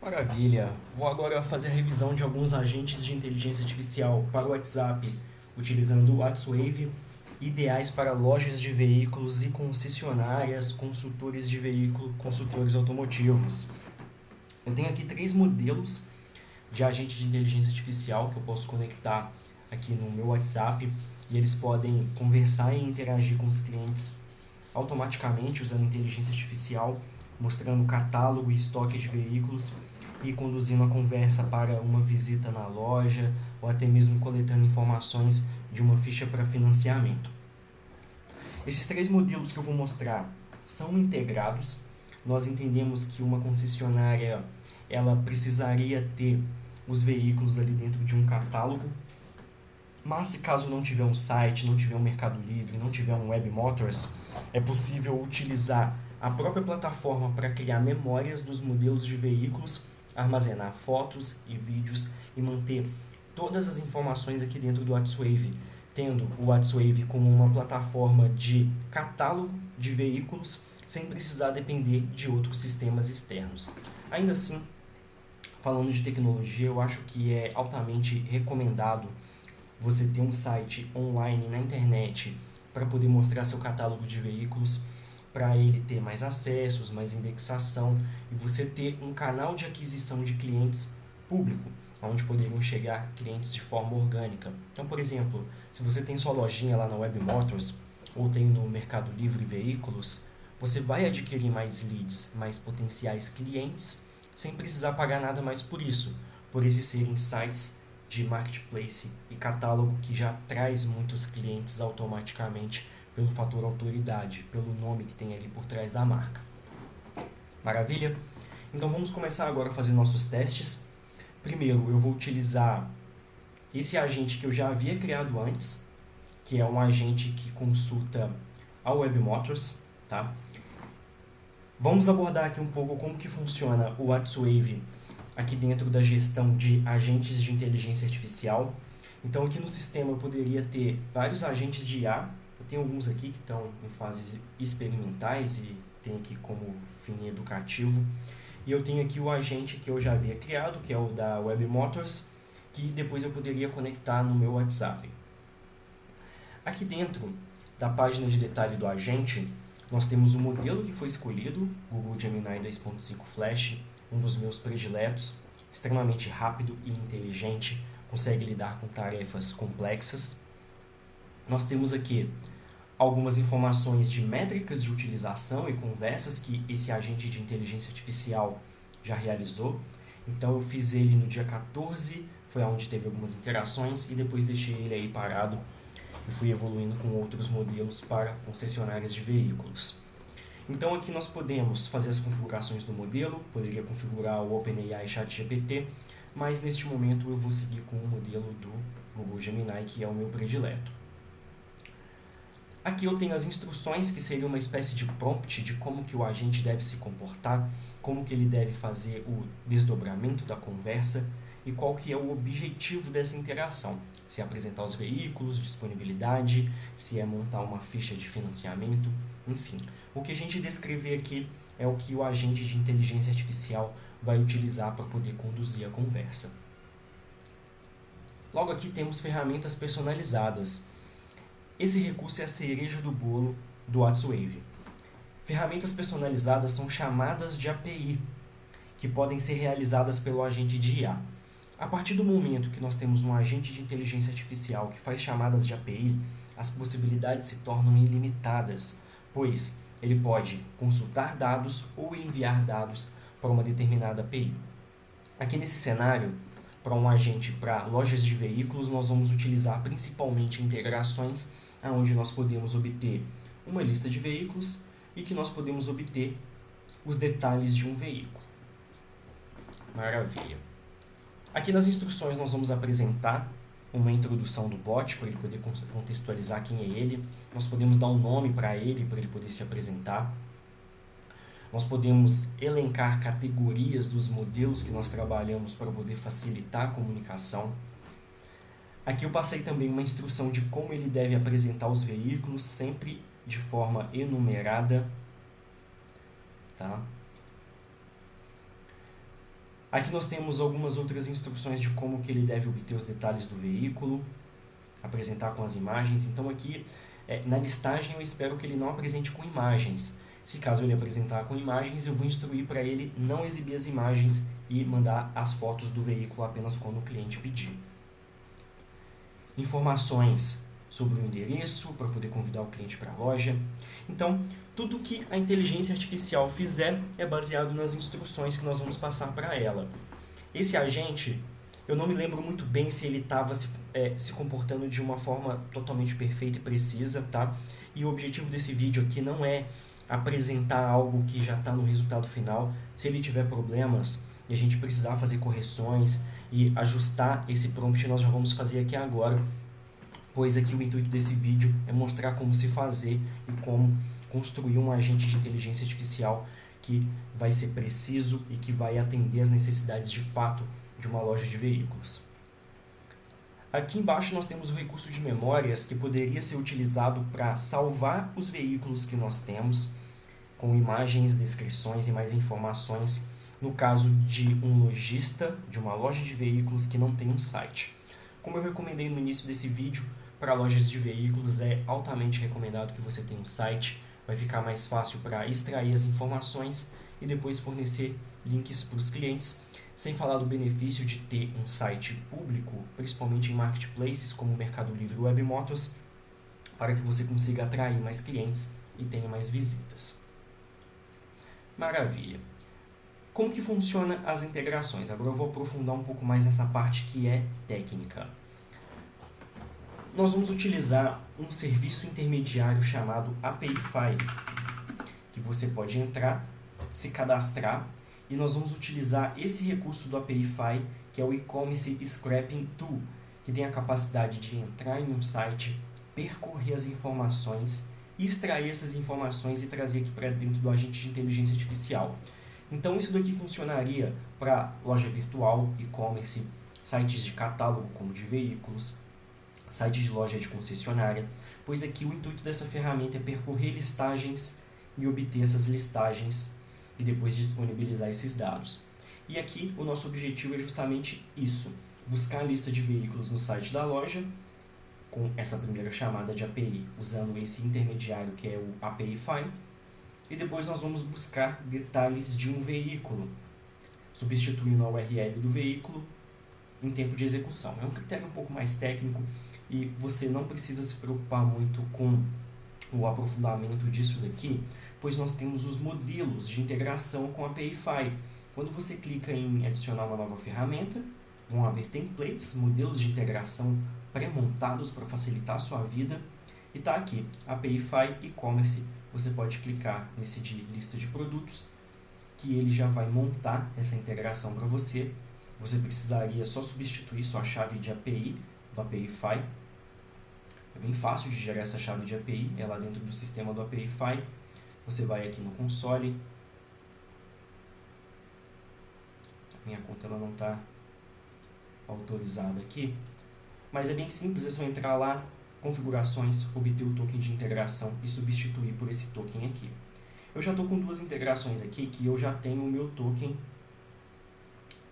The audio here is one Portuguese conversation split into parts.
Maravilha! Vou agora fazer a revisão de alguns agentes de inteligência artificial para o WhatsApp, utilizando o WhatsWave, ideais para lojas de veículos e concessionárias, consultores de veículo, consultores automotivos. Eu tenho aqui três modelos de agente de inteligência artificial que eu posso conectar aqui no meu WhatsApp e eles podem conversar e interagir com os clientes automaticamente usando inteligência artificial, mostrando catálogo e estoque de veículos e conduzindo a conversa para uma visita na loja ou até mesmo coletando informações de uma ficha para financiamento. Esses três modelos que eu vou mostrar são integrados. Nós entendemos que uma concessionária ela precisaria ter os veículos ali dentro de um catálogo, mas se caso não tiver um site, não tiver um Mercado Livre, não tiver um Web Motors, é possível utilizar a própria plataforma para criar memórias dos modelos de veículos, armazenar fotos e vídeos e manter todas as informações aqui dentro do WhatsWave, tendo o WhatsWave como uma plataforma de catálogo de veículos sem precisar depender de outros sistemas externos. Ainda assim, falando de tecnologia, eu acho que é altamente recomendado você ter um site online na internet para poder mostrar seu catálogo de veículos, para ele ter mais acessos, mais indexação e você ter um canal de aquisição de clientes público, onde poderiam chegar clientes de forma orgânica. Então, por exemplo, se você tem sua lojinha lá na Web Motors ou tem no Mercado Livre veículos, você vai adquirir mais leads, mais potenciais clientes, sem precisar pagar nada mais por isso, por esses serem sites de marketplace e catálogo que já traz muitos clientes automaticamente pelo fator autoridade, pelo nome que tem ali por trás da marca. Maravilha? Então vamos começar agora a fazer nossos testes. Primeiro eu vou utilizar esse agente que eu já havia criado antes, que é um agente que consulta a Web Motors, tá? Vamos abordar aqui um pouco como que funciona o WhatsWave aqui dentro da gestão de agentes de inteligência artificial. Então aqui no sistema eu poderia ter vários agentes de IA. Eu tenho alguns aqui que estão em fases experimentais e tem aqui como fim educativo. E eu tenho aqui o agente que eu já havia criado, que é o da Web Motors, que depois eu poderia conectar no meu WhatsApp. Aqui dentro da página de detalhe do agente, nós temos o modelo que foi escolhido, Google Gemini 2.5 Flash, um dos meus prediletos, extremamente rápido e inteligente, consegue lidar com tarefas complexas. Nós temos aqui algumas informações de métricas de utilização e conversas que esse agente de inteligência artificial já realizou. Então eu fiz ele no dia 14, foi onde teve algumas interações e depois deixei ele aí parado e fui evoluindo com outros modelos para concessionárias de veículos. Então aqui nós podemos fazer as configurações do modelo, poderia configurar o OpenAI ChatGPT, mas neste momento eu vou seguir com o modelo do Google Gemini, que é o meu predileto. Aqui eu tenho as instruções, que seria uma espécie de prompt de como que o agente deve se comportar, como que ele deve fazer o desdobramento da conversa e qual que é o objetivo dessa interação. Se é apresentar os veículos, disponibilidade, se é montar uma ficha de financiamento, enfim. O que a gente descrever aqui é o que o agente de inteligência artificial vai utilizar para poder conduzir a conversa. Logo aqui temos ferramentas personalizadas. Esse recurso é a cereja do bolo do WhatsWave. Ferramentas personalizadas são chamadas de API, que podem ser realizadas pelo agente de IA. A partir do momento que nós temos um agente de inteligência artificial que faz chamadas de API, as possibilidades se tornam ilimitadas, pois ele pode consultar dados ou enviar dados para uma determinada API. Aqui nesse cenário, para um agente para lojas de veículos, nós vamos utilizar principalmente integrações onde nós podemos obter uma lista de veículos e que nós podemos obter os detalhes de um veículo. Maravilha. Aqui nas instruções nós vamos apresentar uma introdução do bot para ele poder contextualizar quem é ele. Nós podemos dar um nome para ele poder se apresentar. Nós podemos elencar categorias dos modelos que nós trabalhamos para poder facilitar a comunicação. Aqui eu passei também uma instrução de como ele deve apresentar os veículos, sempre de forma enumerada. Tá? Aqui nós temos algumas outras instruções de como que ele deve obter os detalhes do veículo, apresentar com as imagens. Então aqui, na listagem, eu espero que ele não apresente com imagens. Se caso ele apresentar com imagens, eu vou instruir para ele não exibir as imagens e mandar as fotos do veículo apenas quando o cliente pedir. Informações sobre o endereço, para poder convidar o cliente para a loja. Então, tudo que a inteligência artificial fizer é baseado nas instruções que nós vamos passar para ela. Esse agente, eu não me lembro muito bem se ele estava se comportando de uma forma totalmente perfeita e precisa, tá? E o objetivo desse vídeo aqui não é apresentar algo que já está no resultado final. Se ele tiver problemas e a gente precisar fazer correções e ajustar esse prompt, nós já vamos fazer aqui agora, pois aqui o intuito desse vídeo é mostrar como se fazer e como construir um agente de inteligência artificial que vai ser preciso e que vai atender as necessidades de fato de uma loja de veículos. Aqui embaixo nós temos o recurso de memórias que poderia ser utilizado para salvar os veículos que nós temos, com imagens, descrições e mais informações, no caso de um lojista de uma loja de veículos que não tem um site. Como eu recomendei no início desse vídeo, para lojas de veículos é altamente recomendado que você tenha um site, vai ficar mais fácil para extrair as informações e depois fornecer links para os clientes, sem falar do benefício de ter um site público, principalmente em marketplaces como o Mercado Livre e Webmotors, para que você consiga atrair mais clientes e tenha mais visitas. Maravilha! Como que funciona as integrações? Agora eu vou aprofundar um pouco mais nessa parte que é técnica. Nós vamos utilizar um serviço intermediário chamado API-Fi, que você pode entrar, se cadastrar, e nós vamos utilizar esse recurso do API-Fi, que é o E-Commerce Scrapping Tool, que tem a capacidade de entrar em um site, percorrer as informações, extrair essas informações e trazer aqui para dentro do agente de inteligência artificial. Então isso daqui funcionaria para loja virtual, e-commerce, sites de catálogo como de veículos, sites de loja de concessionária, pois aqui o intuito dessa ferramenta é percorrer listagens e obter essas listagens e depois disponibilizar esses dados. E aqui o nosso objetivo é justamente isso, buscar a lista de veículos no site da loja, com essa primeira chamada de API, usando esse intermediário que é o API-Fi, e depois nós vamos buscar detalhes de um veículo, substituindo a URL do veículo em tempo de execução. É um critério um pouco mais técnico e você não precisa se preocupar muito com o aprofundamento disso daqui, pois nós temos os modelos de integração com a API-Fi. Quando você clica em adicionar uma nova ferramenta, vão haver templates, modelos de integração pré-montados para facilitar a sua vida. E está aqui, API-Fi e-commerce, você pode clicar nesse de lista de produtos, que ele já vai montar essa integração para você. Você precisaria só substituir sua chave de API do API-Fi. É bem fácil de gerar essa chave de API, é lá dentro do sistema do API-Fi. Você vai aqui no console. A minha conta ela não está autorizada aqui, mas é bem simples, é só entrar lá, configurações, obter o token de integração e substituir por esse token aqui. Eu já estou com duas integrações aqui que eu já tenho o meu token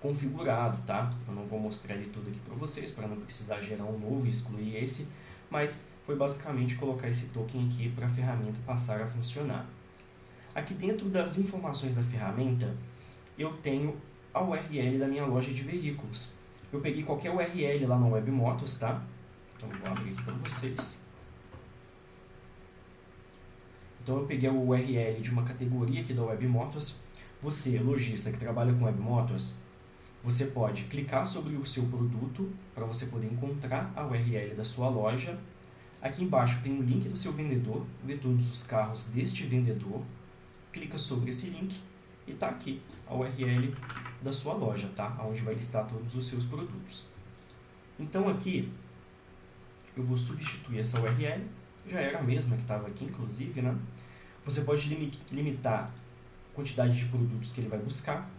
configurado, tá? Eu não vou mostrar ele tudo aqui para vocês, para não precisar gerar um novo e excluir esse, mas foi basicamente colocar esse token aqui para a ferramenta passar a funcionar. Aqui dentro das informações da ferramenta, eu tenho a URL da minha loja de veículos. Eu peguei qualquer URL lá no Webmotors, tá? Então, vou abrir aqui para vocês. Então, eu peguei a URL de uma categoria aqui da Webmotors. Você, lojista que trabalha com Webmotors, você pode clicar sobre o seu produto para você poder encontrar a URL da sua loja. Aqui embaixo tem o link do seu vendedor, ver todos os carros deste vendedor. Clica sobre esse link e está aqui a URL da sua loja, tá? Onde vai listar todos os seus produtos. Então aqui eu vou substituir essa URL, já era a mesma que estava aqui, inclusive, né? Você pode limitar a quantidade de produtos que ele vai buscar.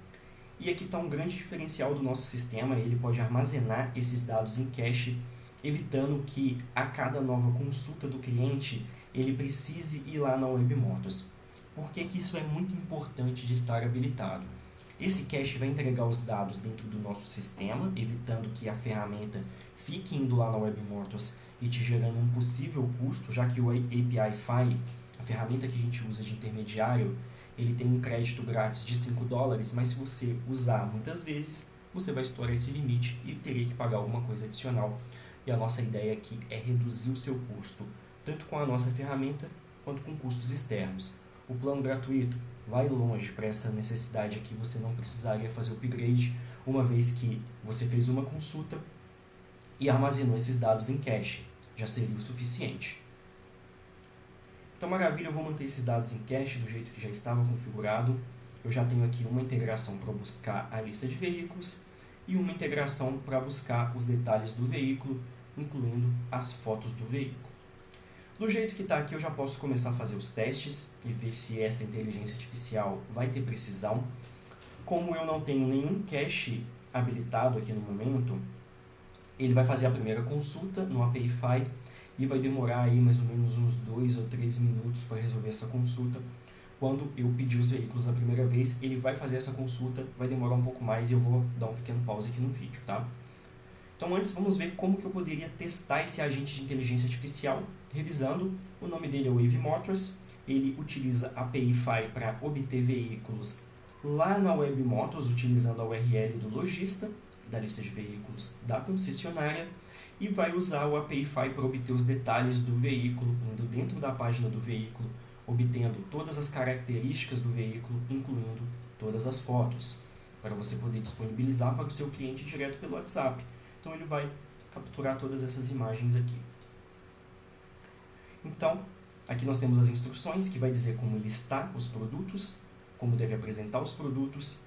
E aqui está um grande diferencial do nosso sistema, ele pode armazenar esses dados em cache, evitando que a cada nova consulta do cliente ele precise ir lá na Webmotors. Por que que isso é muito importante de estar habilitado? Esse cache vai entregar os dados dentro do nosso sistema, evitando que a ferramenta fique indo lá na WebMortals e te gerando um possível custo, já que o API Fi, a ferramenta que a gente usa de intermediário, ele tem um crédito grátis de $5, mas se você usar muitas vezes, você vai estourar esse limite e teria que pagar alguma coisa adicional. E a nossa ideia aqui é reduzir o seu custo, tanto com a nossa ferramenta quanto com custos externos. O plano gratuito vai longe para essa necessidade aqui, você não precisaria fazer o upgrade, uma vez que você fez uma consulta e armazenou esses dados em cache, já seria o suficiente. Então, maravilha, eu vou manter esses dados em cache do jeito que já estava configurado. Eu já tenho aqui uma integração para buscar a lista de veículos e uma integração para buscar os detalhes do veículo, incluindo as fotos do veículo. Do jeito que está aqui, eu já posso começar a fazer os testes e ver se essa inteligência artificial vai ter precisão. Como eu não tenho nenhum cache habilitado aqui no momento, ele vai fazer a primeira consulta no API Fi e vai demorar aí mais ou menos uns 2 ou 3 minutos para resolver essa consulta. Quando eu pedir os veículos a primeira vez, ele vai fazer essa consulta, vai demorar um pouco mais e eu vou dar um pequeno pause aqui no vídeo, tá? Então antes vamos ver como que eu poderia testar esse agente de inteligência artificial. Revisando, o nome dele é Wave Motors, ele utiliza a API Fi para obter veículos lá na Web Motors, utilizando a URL do lojista, da lista de veículos da concessionária, e vai usar o API Fi para obter os detalhes do veículo, indo dentro da página do veículo, obtendo todas as características do veículo, incluindo todas as fotos, para você poder disponibilizar para o seu cliente direto pelo WhatsApp. Então ele vai capturar todas essas imagens aqui. Então, aqui nós temos as instruções que vai dizer como listar os produtos, como deve apresentar os produtos,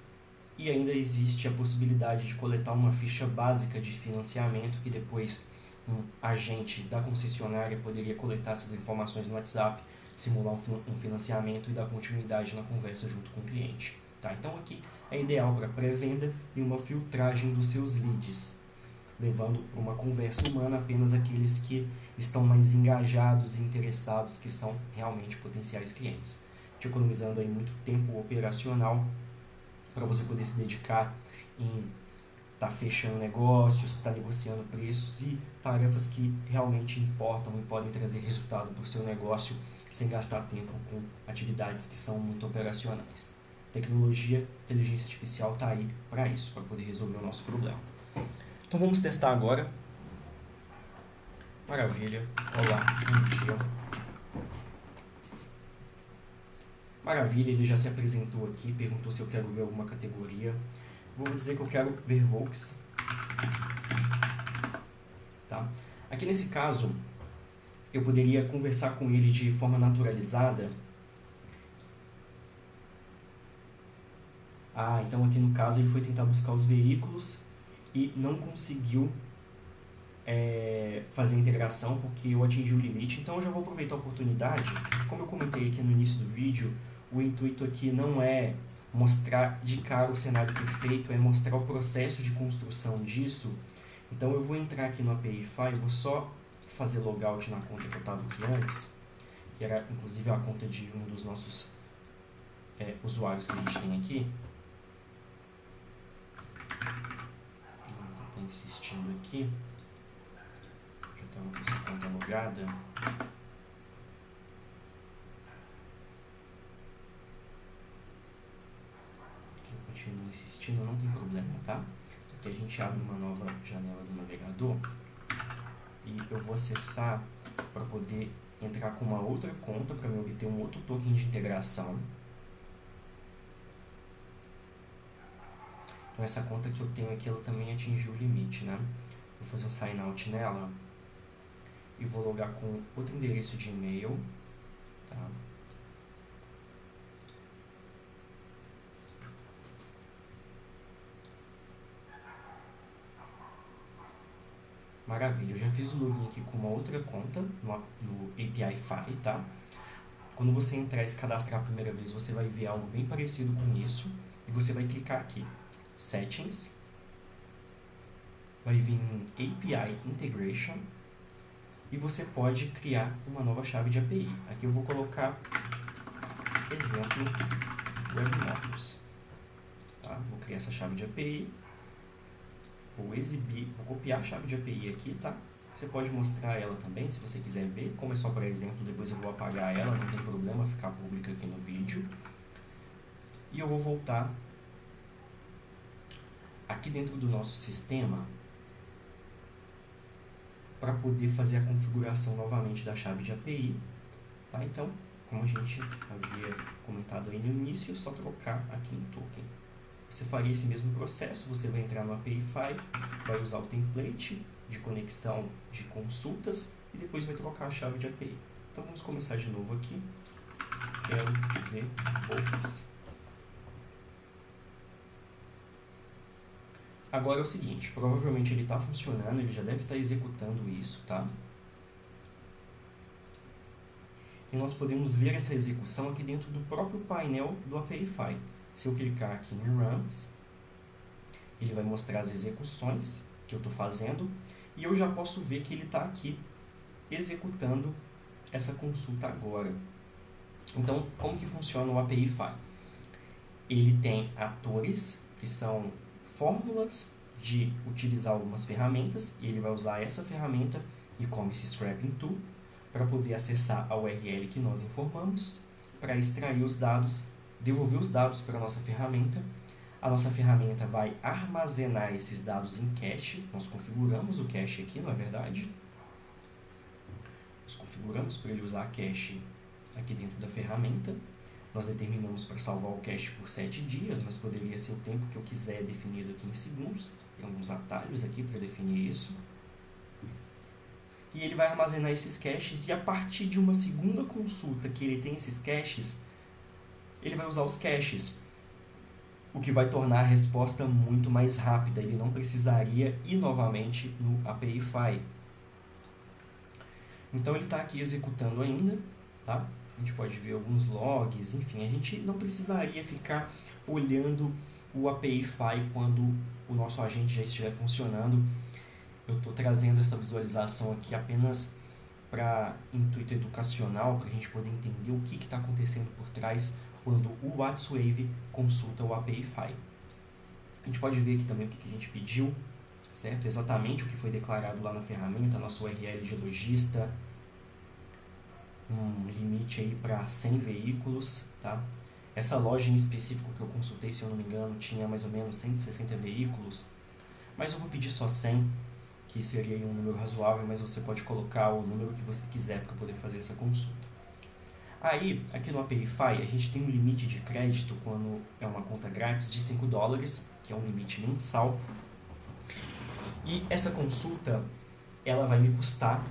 e ainda existe a possibilidade de coletar uma ficha básica de financiamento, que depois um agente da concessionária poderia coletar essas informações no WhatsApp, simular um financiamento e dar continuidade na conversa junto com o cliente. Tá? Então aqui é ideal para pré-venda e uma filtragem dos seus leads, levando para uma conversa humana apenas aqueles que estão mais engajados e interessados, que são realmente potenciais clientes, te economizando aí muito tempo operacional para você poder se dedicar em estar fechando negócios, estar negociando preços e tarefas que realmente importam e podem trazer resultado para o seu negócio sem gastar tempo com atividades que são muito operacionais. Tecnologia, inteligência artificial está aí para isso, para poder resolver o nosso problema. Então vamos testar agora. Maravilha. Olá, bom dia. Maravilha, ele já se apresentou aqui, perguntou se eu quero ver alguma categoria. Vou dizer que eu quero ver Volks. Tá? Aqui nesse caso, eu poderia conversar com ele de forma naturalizada. Então aqui no caso ele foi tentar buscar os veículos e não conseguiu fazer a integração porque eu atingi o limite. Então eu já vou aproveitar a oportunidade. Como eu comentei aqui no início do vídeo, o intuito aqui não é mostrar de cara o cenário perfeito, é mostrar o processo de construção disso. Então eu vou entrar aqui no API Fi, vou só fazer logout na conta que eu estava aqui antes, que era inclusive a conta de um dos nossos usuários que a gente tem aqui. Está insistindo aqui. Já estava com essa conta logada. Continua insistindo, não tem problema, tá? Aqui a gente abre uma nova janela do navegador e eu vou acessar para poder entrar com uma outra conta para me obter um outro token de integração. Então essa conta que eu tenho aqui, ela também atingiu o limite, né? Vou fazer um sign out nela e vou logar com outro endereço de e-mail, tá? Maravilha, eu já fiz o login aqui com uma outra conta no API Fi, tá? Quando você entrar e se cadastrar a primeira vez, você vai ver algo bem parecido com isso e você vai clicar aqui, Settings, vai vir em API Integration e você pode criar uma nova chave de API. Aqui eu vou colocar exemplo Web Motors. Tá? Vou criar essa chave de API, vou exibir, vou copiar a chave de API aqui, tá? Você pode mostrar ela também, se você quiser ver. Como é só para exemplo, depois eu vou apagar ela, não tem problema ficar pública aqui no vídeo. E eu vou voltar aqui dentro do nosso sistema para poder fazer a configuração novamente da chave de API. Tá? Então, como a gente havia comentado aí no início, é só trocar aqui em token. Você faria esse mesmo processo, você vai entrar no API File, vai usar o template de conexão de consultas e depois vai trocar a chave de API. Então vamos começar de novo aqui. Quero ver books. Agora é o seguinte, provavelmente ele está funcionando, ele já deve estar executando isso, tá? E nós podemos ver essa execução aqui dentro do próprio painel do API File. Se eu clicar aqui em Runs, ele vai mostrar as execuções que eu estou fazendo e eu já posso ver que ele está aqui executando essa consulta agora. Então, como que funciona o API File? Ele tem atores, que são fórmulas de utilizar algumas ferramentas, e ele vai usar essa ferramenta e-commerce scrapping tool para poder acessar a URL que nós informamos, para extrair os dados, devolver os dados para a nossa ferramenta. A nossa ferramenta vai armazenar esses dados em cache. Nós configuramos o cache aqui, não é verdade? Nós configuramos para ele usar cache aqui dentro da ferramenta. Nós determinamos para salvar o cache por 7 dias, mas poderia ser o tempo que eu quiser definido aqui em segundos. Tem alguns atalhos aqui para definir isso. E ele vai armazenar esses caches e a partir de uma segunda consulta que ele tem esses caches, ele vai usar os caches, o que vai tornar a resposta muito mais rápida. Ele não precisaria ir novamente no API File. Então ele está aqui executando ainda, tá? A gente pode ver alguns logs, enfim, a gente não precisaria ficar olhando o API File quando o nosso agente já estiver funcionando. Eu estou trazendo essa visualização aqui apenas para intuito educacional, para a gente poder entender o que está acontecendo por trás quando o WhatsWave consulta o API File. A gente pode ver aqui também o que a gente pediu, certo? Exatamente o que foi declarado lá na ferramenta, nosso URL de lojista, um limite aí para 100 veículos, tá? Essa loja em específico que eu consultei, se eu não me engano, tinha mais ou menos 160 veículos, mas eu vou pedir só 100, que seria um número razoável, mas você pode colocar o número que você quiser para poder fazer essa consulta. Aí, aqui no API File, a gente tem um limite de crédito quando é uma conta grátis de $5, que é um limite mensal. E essa consulta, ela vai me custar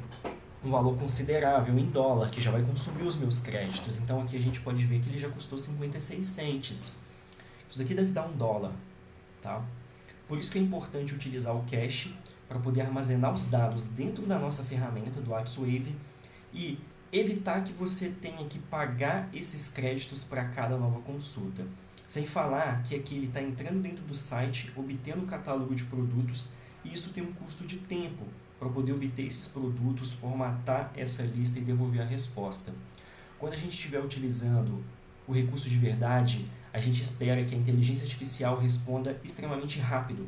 um valor considerável em dólar, que já vai consumir os meus créditos. Então aqui a gente pode ver que ele já custou 56 cents. Isso daqui deve dar $1, tá? Por isso que é importante utilizar o cache para poder armazenar os dados dentro da nossa ferramenta do WhatsWave e evitar que você tenha que pagar esses créditos para cada nova consulta. Sem falar que aqui ele está entrando dentro do site, obtendo o catálogo de produtos, e isso tem um custo de tempo para poder obter esses produtos, formatar essa lista e devolver a resposta. Quando a gente estiver utilizando o recurso de verdade, a gente espera que a inteligência artificial responda extremamente rápido.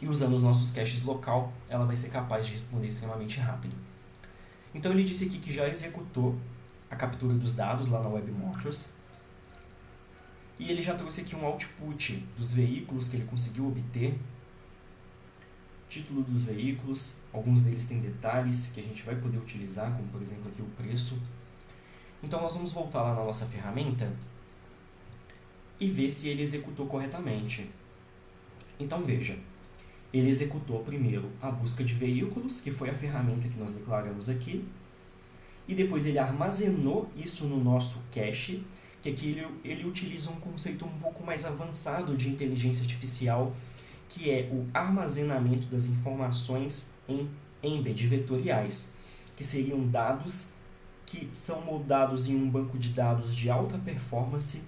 E usando os nossos caches local, ela vai ser capaz de responder extremamente rápido. Então ele disse aqui que já executou a captura dos dados lá na WebMotors. E ele já trouxe aqui um output dos veículos que ele conseguiu obter. Título dos veículos, alguns deles têm detalhes que a gente vai poder utilizar, como por exemplo aqui o preço. Então nós vamos voltar lá na nossa ferramenta e ver se ele executou corretamente. Então veja, ele executou primeiro a busca de veículos, que foi a ferramenta que nós declaramos aqui, e depois ele armazenou isso no nosso cache, que aqui ele utiliza um conceito um pouco mais avançado de inteligência artificial, que é o armazenamento das informações em embed vetoriais, que seriam dados que são moldados em um banco de dados de alta performance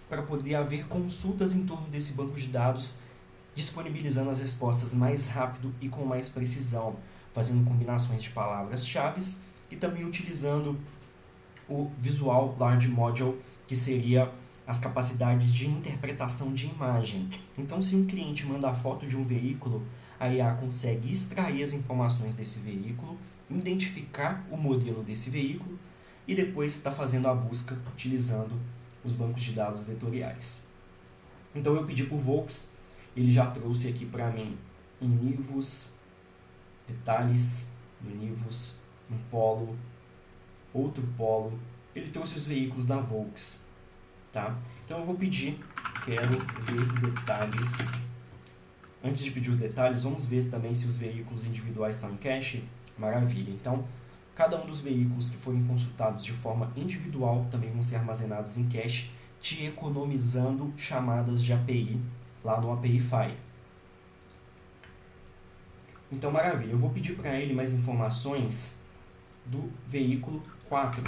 para poder haver consultas em torno desse banco de dados, disponibilizando as respostas mais rápido e com mais precisão, fazendo combinações de palavras-chave e também utilizando o Visual Large Module, que seria as capacidades de interpretação de imagem. Então, se um cliente manda a foto de um veículo, a IA consegue extrair as informações desse veículo, identificar o modelo desse veículo e depois está fazendo a busca utilizando os bancos de dados vetoriais. Então, eu pedi para o Volks, ele já trouxe aqui para mim um Nivus, detalhes do Nivus, um Polo, outro Polo. Ele trouxe os veículos da Volks. Tá? Então eu vou pedir, quero ver detalhes. Antes de pedir os detalhes, vamos ver também se os veículos individuais estão em cache. Maravilha. Então, cada um dos veículos que forem consultados de forma individual também vão ser armazenados em cache, te economizando chamadas de API lá no API-File. Então, maravilha. Eu vou pedir para ele mais informações do veículo 4.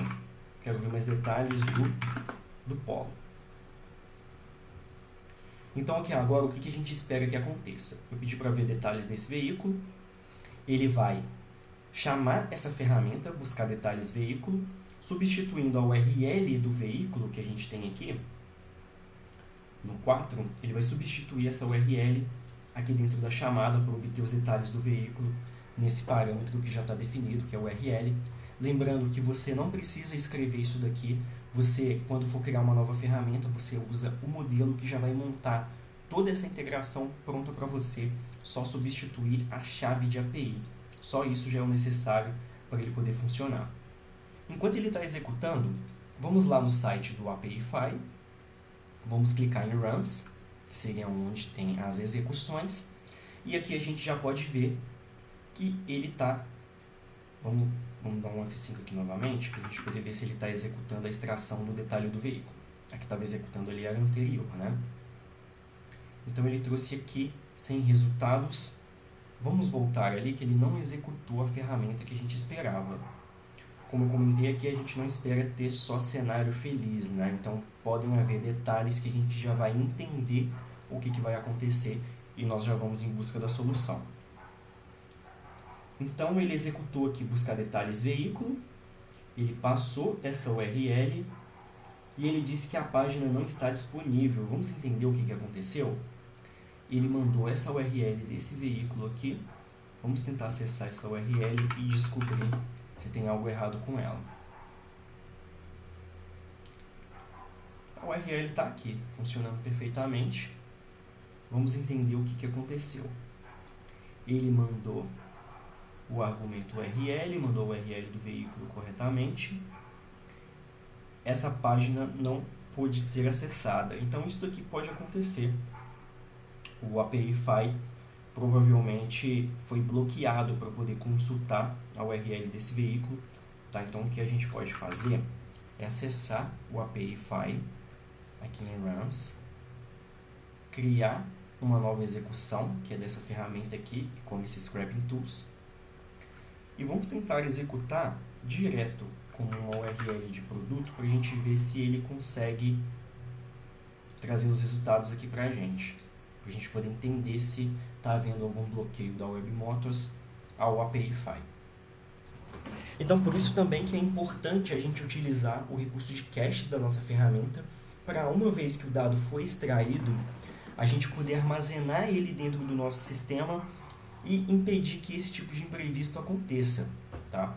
Quero ver mais detalhes do Polo. Então, aqui agora, o que a gente espera que aconteça? Eu pedi para ver detalhes desse veículo. Ele vai chamar essa ferramenta, buscar detalhes veículo, substituindo a URL do veículo que a gente tem aqui, no 4, ele vai substituir essa URL aqui dentro da chamada para obter os detalhes do veículo nesse parâmetro que já está definido, que é o URL. Lembrando que você não precisa escrever isso daqui. Você, quando for criar uma nova ferramenta, você usa o modelo que já vai montar toda essa integração pronta para você, só substituir a chave de API. Só isso já é o necessário para ele poder funcionar. Enquanto ele está executando, vamos lá no site do API-File, vamos clicar em Runs, que seria onde tem as execuções, e aqui a gente já pode ver que ele está... Vamos dar um F5 aqui novamente, para a gente poder ver se ele está executando a extração do detalhe do veículo. Aqui estava executando ali era anterior, né? Então ele trouxe aqui sem resultados. Vamos voltar ali que ele não executou a ferramenta que a gente esperava. Como eu comentei aqui, a gente não espera ter só cenário feliz, né? Então podem haver detalhes que a gente já vai entender o que vai acontecer e nós já vamos em busca da solução. Então ele executou aqui buscar detalhes veículo, ele passou essa URL e ele disse que a página não está disponível. Vamos entender o que aconteceu? Ele mandou essa URL desse veículo aqui. Vamos tentar acessar essa URL e descobrir se tem algo errado com ela. A URL está aqui, funcionando perfeitamente. Vamos entender o que aconteceu. Ele mandou o argumento URL, mandou o URL do veículo corretamente. Essa página não pôde ser acessada. Então isso daqui pode acontecer. O API-File provavelmente foi bloqueado para poder consultar a URL desse veículo. Tá? Então o que a gente pode fazer é acessar o API-File aqui em Runs, criar uma nova execução, que é dessa ferramenta aqui, com esse Scrapping Tools, e vamos tentar executar direto com uma URL de produto para a gente ver se ele consegue trazer os resultados aqui para a gente poder entender se está havendo algum bloqueio da WebMotors ao API-File. Então, por isso também que é importante a gente utilizar o recurso de caches da nossa ferramenta para, uma vez que o dado foi extraído, a gente poder armazenar ele dentro do nosso sistema e impedir que esse tipo de imprevisto aconteça. Tá?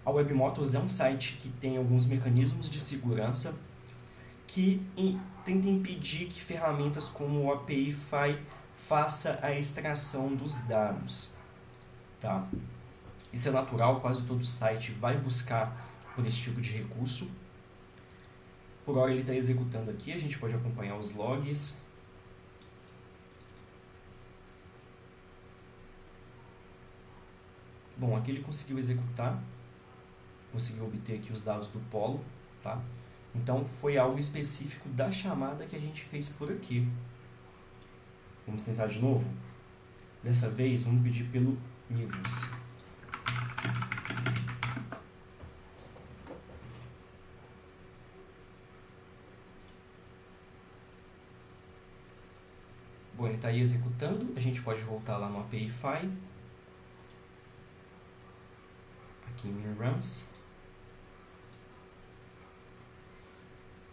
A WebMotors é um site que tem alguns mecanismos de segurança que tenta impedir que ferramentas como o API-File faça a extração dos dados. Tá? Isso é natural, quase todo site vai buscar por esse tipo de recurso. Por hora ele está executando aqui, a gente pode acompanhar os logs. Bom, aqui ele conseguiu executar, conseguiu obter aqui os dados do Polo, tá? Então foi algo específico da chamada que a gente fez por aqui. Vamos tentar de novo? Dessa vez vamos pedir pelo Nivus. Bom, ele está aí executando, a gente pode voltar lá no API-File, aqui em Runs.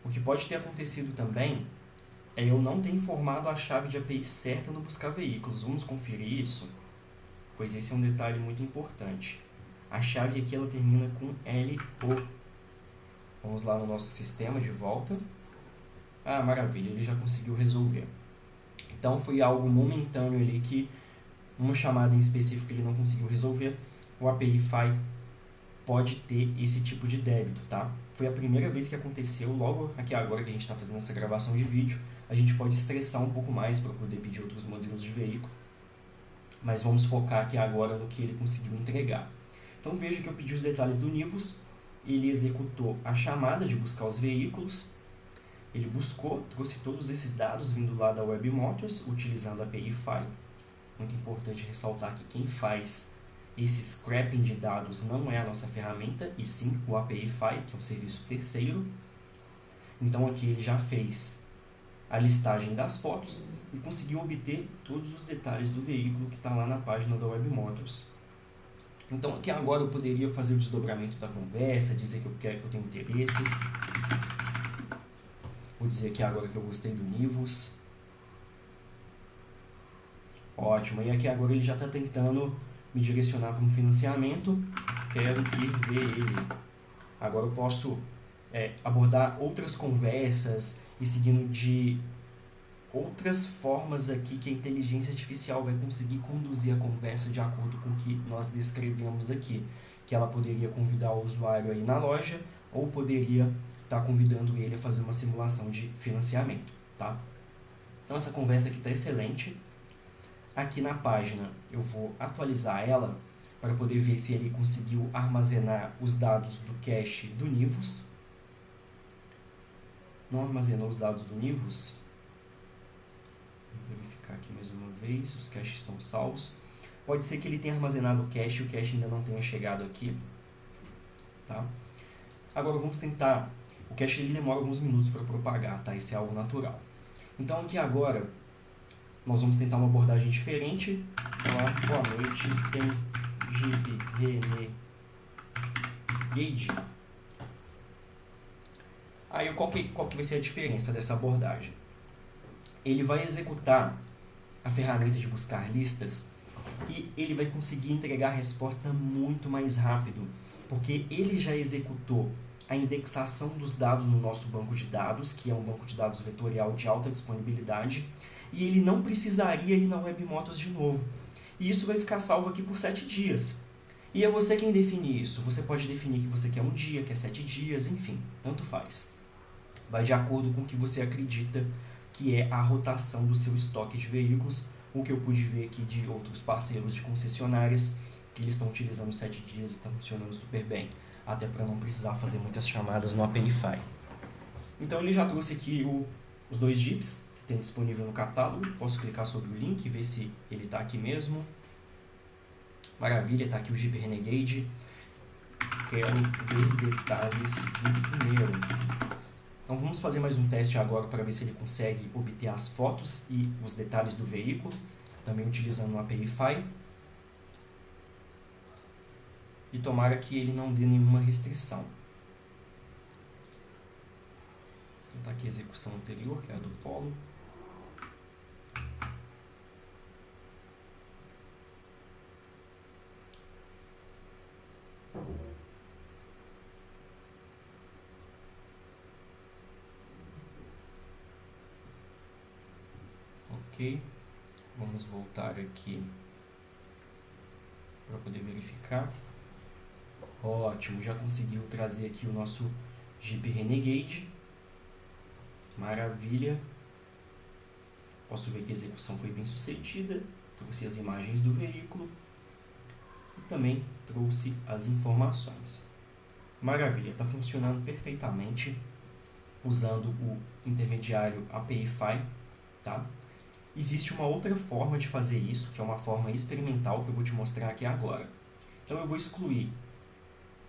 O que pode ter acontecido também é eu não ter informado a chave de API certa no buscar veículos. Vamos conferir isso, pois esse é um detalhe muito importante. A chave aqui ela termina com LO. Vamos lá no nosso sistema de volta. Ah, maravilha, ele já conseguiu resolver. Então foi algo momentâneo ali que uma chamada em específico ele não conseguiu resolver. O API Fi pode ter esse tipo de débito, tá? Foi a primeira vez que aconteceu, logo aqui agora que a gente está fazendo essa gravação de vídeo, a gente pode estressar um pouco mais para poder pedir outros modelos de veículo, mas vamos focar aqui agora no que ele conseguiu entregar. Então veja que eu pedi os detalhes do Nivus, ele executou a chamada de buscar os veículos, ele buscou, trouxe todos esses dados vindo lá da WebMotors, utilizando a API Fi. Muito importante ressaltar que quem faz esse scrapping de dados não é a nossa ferramenta, e sim o API Fi, que é um serviço terceiro. Então aqui ele já fez a listagem das fotos e conseguiu obter todos os detalhes do veículo que está lá na página da WebMotors. Então aqui agora eu poderia fazer o desdobramento da conversa, dizer que eu quero, que eu tenho interesse. Vou dizer aqui agora que eu gostei do Nivus. Ótimo, e aqui agora ele já está tentando me direcionar para um financiamento. Quero ir ver ele. Agora eu posso abordar outras conversas e seguindo de outras formas aqui que a inteligência artificial vai conseguir conduzir a conversa de acordo com o que nós descrevemos aqui. Que ela poderia convidar o usuário aí na loja ou poderia estar convidando ele a fazer uma simulação de financiamento, tá? Então essa conversa aqui está excelente. Aqui na página eu vou atualizar ela para poder ver se ele conseguiu armazenar os dados do cache do Nivus. Não armazenou os dados do Nivus. Vou verificar aqui mais uma vez, os caches estão salvos. Pode ser que ele tenha armazenado o cache e o cache ainda não tenha chegado aqui. Tá? Agora vamos tentar. O cache ele demora alguns minutos para propagar, tá? Isso é algo natural. Então aqui agora nós vamos tentar uma abordagem diferente. Olá, boa noite, tem Jeep Renegade. Aí qual que vai ser a diferença dessa abordagem? Ele vai executar a ferramenta de buscar listas e ele vai conseguir entregar a resposta muito mais rápido, porque ele já executou a indexação dos dados no nosso banco de dados, que é um banco de dados vetorial de alta disponibilidade, e ele não precisaria ir na WebMotors de novo. E isso vai ficar salvo aqui por 7 dias. E é você quem define isso. Você pode definir que você quer 1 dia, quer 7 dias, enfim, tanto faz. Vai de acordo com o que você acredita que é a rotação do seu estoque de veículos, o que eu pude ver aqui de outros parceiros de concessionárias, que eles estão utilizando 7 dias e estão funcionando super bem, até para não precisar fazer muitas chamadas no API Fi. Então ele já trouxe aqui os 2 Jeeps que tem disponível no catálogo. Posso clicar sobre o link e ver se ele está aqui mesmo. Maravilha, está aqui o Jeep Renegade. Quero ver detalhes do primeiro. Então vamos fazer mais um teste agora para ver se ele consegue obter as fotos e os detalhes do veículo, também utilizando o API Fi. E tomara que ele não dê nenhuma restrição. Então tá aqui a execução anterior, que é a do Polo. Ok, vamos voltar aqui para poder verificar. Ótimo, já conseguiu trazer aqui o nosso Jeep Renegade. Maravilha. Posso ver que a execução foi bem sucedida. Trouxe as imagens do veículo e também trouxe as informações. Maravilha, está funcionando perfeitamente usando o intermediário API Fi, tá? Existe uma outra forma de fazer isso, que é uma forma experimental que eu vou te mostrar aqui agora. Então eu vou excluir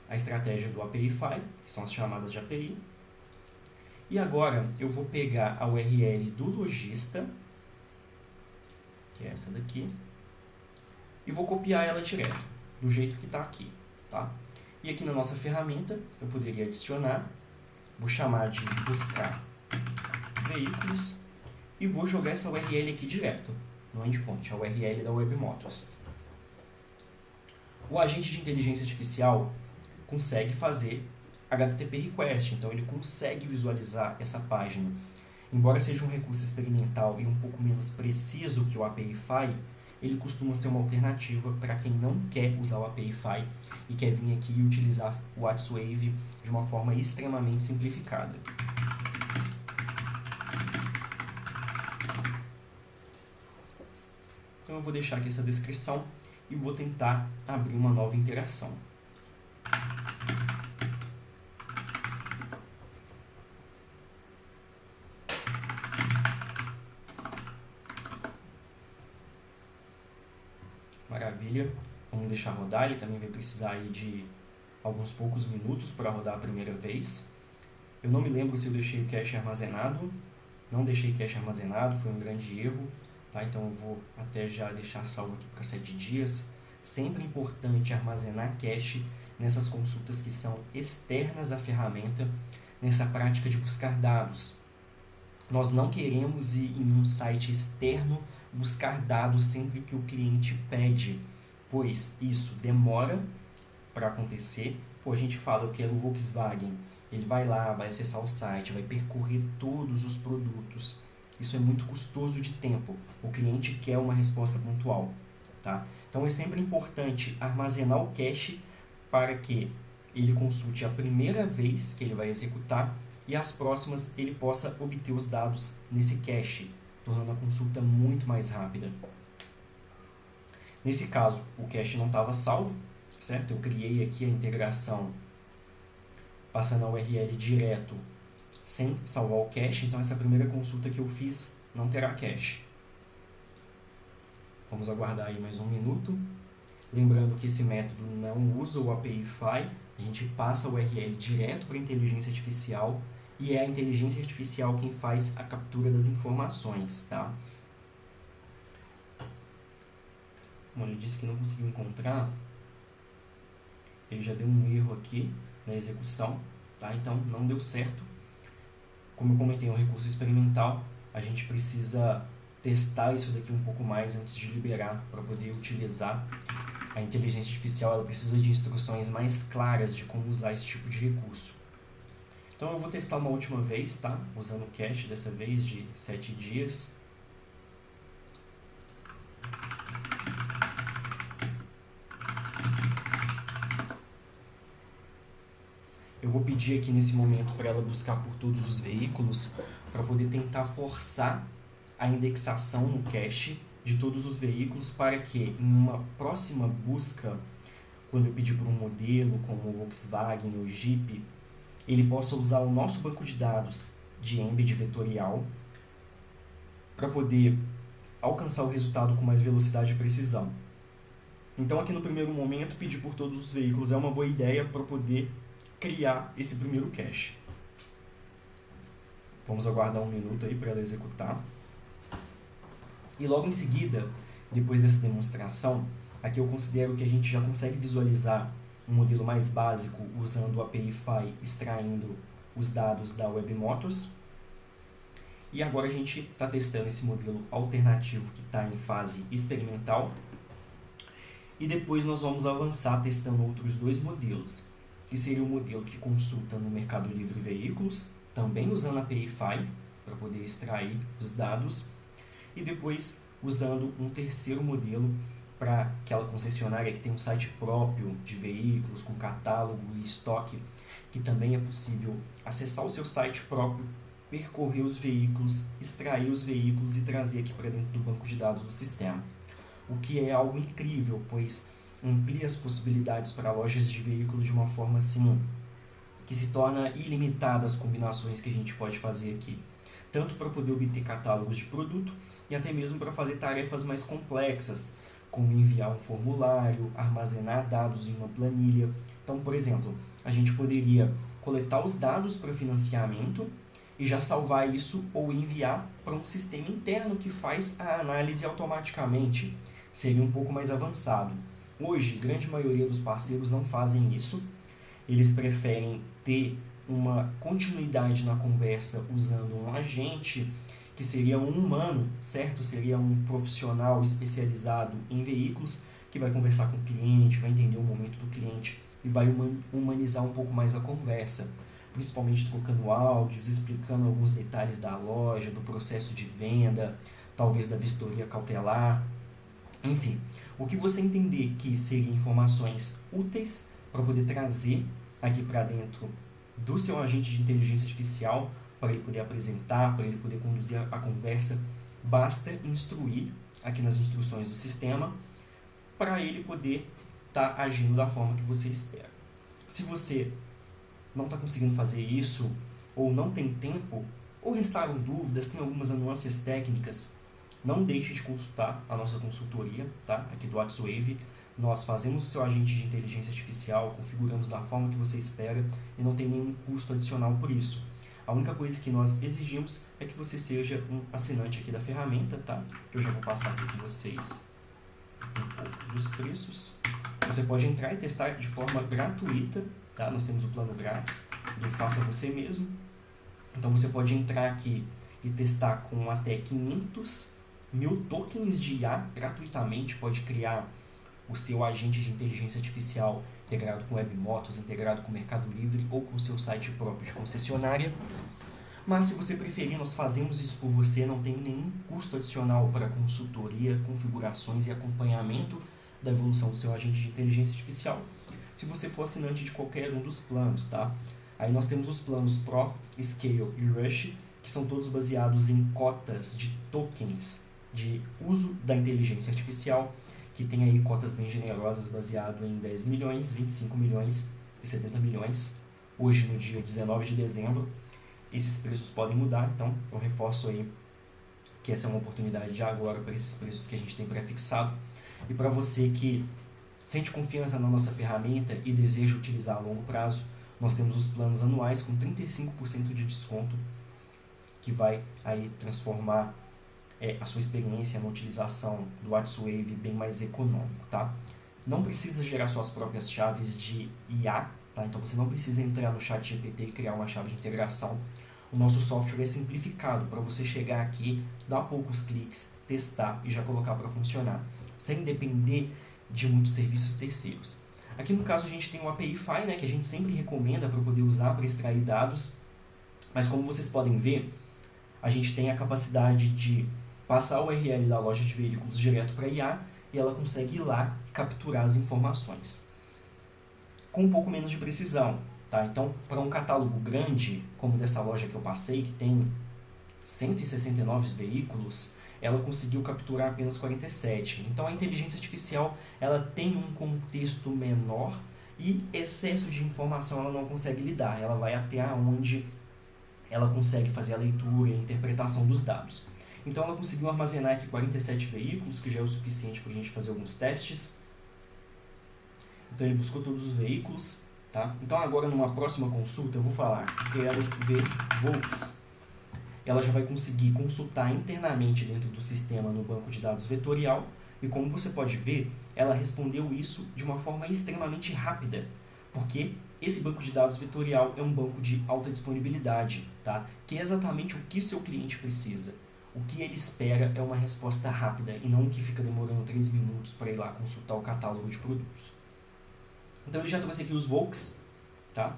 a estratégia do API Fi, que são as chamadas de API. E agora eu vou pegar a URL do lojista, que é essa daqui, e vou copiar ela direto, do jeito que está aqui, tá? E aqui na nossa ferramenta eu poderia adicionar Vou chamar de buscar veículos e vou jogar essa URL aqui direto no endpoint, a URL da WebMotors. O agente de inteligência artificial consegue fazer HTTP request, então ele consegue visualizar essa página. Embora seja um recurso experimental e um pouco menos preciso que o API-File, ele costuma ser uma alternativa para quem não quer usar o API-File e quer vir aqui e utilizar o WhatsWave de uma forma extremamente simplificada. Então eu vou deixar aqui essa descrição e vou tentar abrir uma nova interação. Maravilha, vamos deixar rodar, ele também vai precisar aí de alguns poucos minutos para rodar a primeira vez. Eu não me lembro se eu deixei o cache armazenado, não deixei cache armazenado, foi um grande erro, tá? Então eu vou até já deixar salvo aqui para 7 dias. Sempre importante armazenar cache nessas consultas que são externas à ferramenta, nessa prática de buscar dados. Nós não queremos ir em um site externo buscar dados sempre que o cliente pede, pois isso demora para acontecer. A gente fala, eu quero o Volkswagen, ele vai lá, vai acessar o site, vai percorrer todos os produtos. Isso é muito custoso de tempo. O cliente quer uma resposta pontual, tá? Então é sempre importante armazenar o cache para que ele consulte a primeira vez que ele vai executar e as próximas ele possa obter os dados nesse cache, tornando a consulta muito mais rápida. Nesse caso, o cache não estava salvo, certo? Eu criei aqui a integração passando a URL direto sem salvar o cache, então essa primeira consulta que eu fiz não terá cache. Vamos aguardar aí mais um minuto. Lembrando que esse método não usa o API-File, a gente passa a URL direto para a inteligência artificial e é a inteligência artificial quem faz a captura das informações, tá? Bom, ele disse que não conseguiu encontrar, ele já deu um erro aqui na execução, tá? Então não deu certo. Como eu comentei, é um recurso experimental, a gente precisa testar isso daqui um pouco mais antes de liberar para poder utilizar. A inteligência artificial ela precisa de instruções mais claras de como usar esse tipo de recurso. Então eu vou testar uma última vez, tá? Usando o cache dessa vez de 7 dias. Eu vou pedir aqui nesse momento para ela buscar por todos os veículos para poder tentar forçar a indexação no cache de todos os veículos para que em uma próxima busca, quando eu pedir por um modelo como o Volkswagen ou o Jeep, ele possa usar o nosso banco de dados de embed vetorial para poder alcançar o resultado com mais velocidade e precisão. Então aqui no primeiro momento pedir por todos os veículos é uma boa ideia para poder criar esse primeiro cache. Vamos aguardar um minuto aí para ela executar. E logo em seguida, depois dessa demonstração, aqui eu considero que a gente já consegue visualizar um modelo mais básico usando o API-File extraindo os dados da WebMotors. E agora a gente está testando esse modelo alternativo que está em fase experimental. E depois nós vamos avançar testando outros dois modelos, que seria o modelo que consulta no Mercado Livre Veículos, também usando a API-File para poder extrair os dados, e depois usando um terceiro modelo para aquela concessionária que tem um site próprio de veículos, com catálogo e estoque, que também é possível acessar o seu site próprio, percorrer os veículos, extrair os veículos e trazer aqui para dentro do banco de dados do sistema. O que é algo incrível, pois amplia as possibilidades para lojas de veículos de uma forma assim, que se torna ilimitada as combinações que a gente pode fazer aqui, tanto para poder obter catálogos de produto e até mesmo para fazer tarefas mais complexas, como enviar um formulário, armazenar dados em uma planilha. Então, por exemplo, a gente poderia coletar os dados para financiamento e já salvar isso ou enviar para um sistema interno que faz a análise automaticamente. Seria um pouco mais avançado. Hoje, grande maioria dos parceiros não fazem isso. Eles preferem ter uma continuidade na conversa usando um agente, que seria um humano, certo? Seria um profissional especializado em veículos, que vai conversar com o cliente, vai entender o momento do cliente e vai humanizar um pouco mais a conversa, principalmente trocando áudios, explicando alguns detalhes da loja, do processo de venda, talvez da vistoria cautelar, enfim. O que você entender que seriam informações úteis para poder trazer aqui para dentro do seu agente de inteligência artificial, para ele poder apresentar, para ele poder conduzir a conversa, basta instruir aqui nas instruções do sistema, para ele poder estar agindo da forma que você espera. Se você não está conseguindo fazer isso, ou não tem tempo, ou restaram dúvidas, tem algumas nuances técnicas, não deixe de consultar a nossa consultoria, tá? Aqui do WhatsWave. Nós fazemos o seu agente de inteligência artificial, configuramos da forma que você espera e não tem nenhum custo adicional por isso. A única coisa que nós exigimos é que você seja um assinante aqui da ferramenta, tá? Eu já vou passar aqui com vocês um pouco dos preços. Você pode entrar e testar de forma gratuita, tá? Nós temos o plano grátis do Faça Você Mesmo. Então você pode entrar aqui e testar com até 500.000 tokens de IA gratuitamente, pode criar o seu agente de inteligência artificial integrado com WebMotors, integrado com o Mercado Livre ou com o seu site próprio de concessionária. Mas se você preferir, nós fazemos isso por você, não tem nenhum custo adicional para consultoria, configurações e acompanhamento da evolução do seu agente de inteligência artificial, se você for assinante de qualquer um dos planos, tá? Aí nós temos os planos Pro, Scale e Rush, que são todos baseados em cotas de tokens de uso da inteligência artificial, que tem aí cotas bem generosas baseado em 10 milhões, 25 milhões e 70 milhões. Hoje, no dia 19 de dezembro, esses preços podem mudar, então eu reforço aí que essa é uma oportunidade de agora para esses preços que a gente tem pré-fixado. E para você que sente confiança na nossa ferramenta e deseja utilizar a longo prazo, nós temos os planos anuais com 35% de desconto, que vai aí transformar a sua experiência na utilização do WhatsWave bem mais econômico, tá? Não precisa gerar suas próprias chaves de IA, tá? Então você não precisa entrar no ChatGPT e criar uma chave de integração. O nosso software é simplificado para você chegar aqui, dar poucos cliques, testar e já colocar para funcionar, sem depender de muitos serviços terceiros. Aqui no caso a gente tem o API-Fi, né, que a gente sempre recomenda para poder usar para extrair dados, mas como vocês podem ver, a gente tem a capacidade de passar o URL da loja de veículos direto para a IA e ela consegue ir lá e capturar as informações com um pouco menos de precisão, tá? Então, para um catálogo grande, como dessa loja que eu passei, que tem 169 veículos, ela conseguiu capturar apenas 47. Então, a inteligência artificial ela tem um contexto menor e excesso de informação ela não consegue lidar. Ela vai até onde ela consegue fazer a leitura e a interpretação dos dados. Então, ela conseguiu armazenar aqui 47 veículos, que já é o suficiente para a gente fazer alguns testes. Então, ele buscou todos os veículos. Tá? Então, agora, numa próxima consulta, eu vou falar, quero ver Volks. Ela já vai conseguir consultar internamente dentro do sistema no banco de dados vetorial. E como você pode ver, ela respondeu isso de uma forma extremamente rápida, porque esse banco de dados vetorial é um banco de alta disponibilidade, tá? Que é exatamente o que o seu cliente precisa. O que ele espera é uma resposta rápida e não que fica demorando 3 minutos para ir lá consultar o catálogo de produtos. Então ele já trouxe aqui os Volks, tá?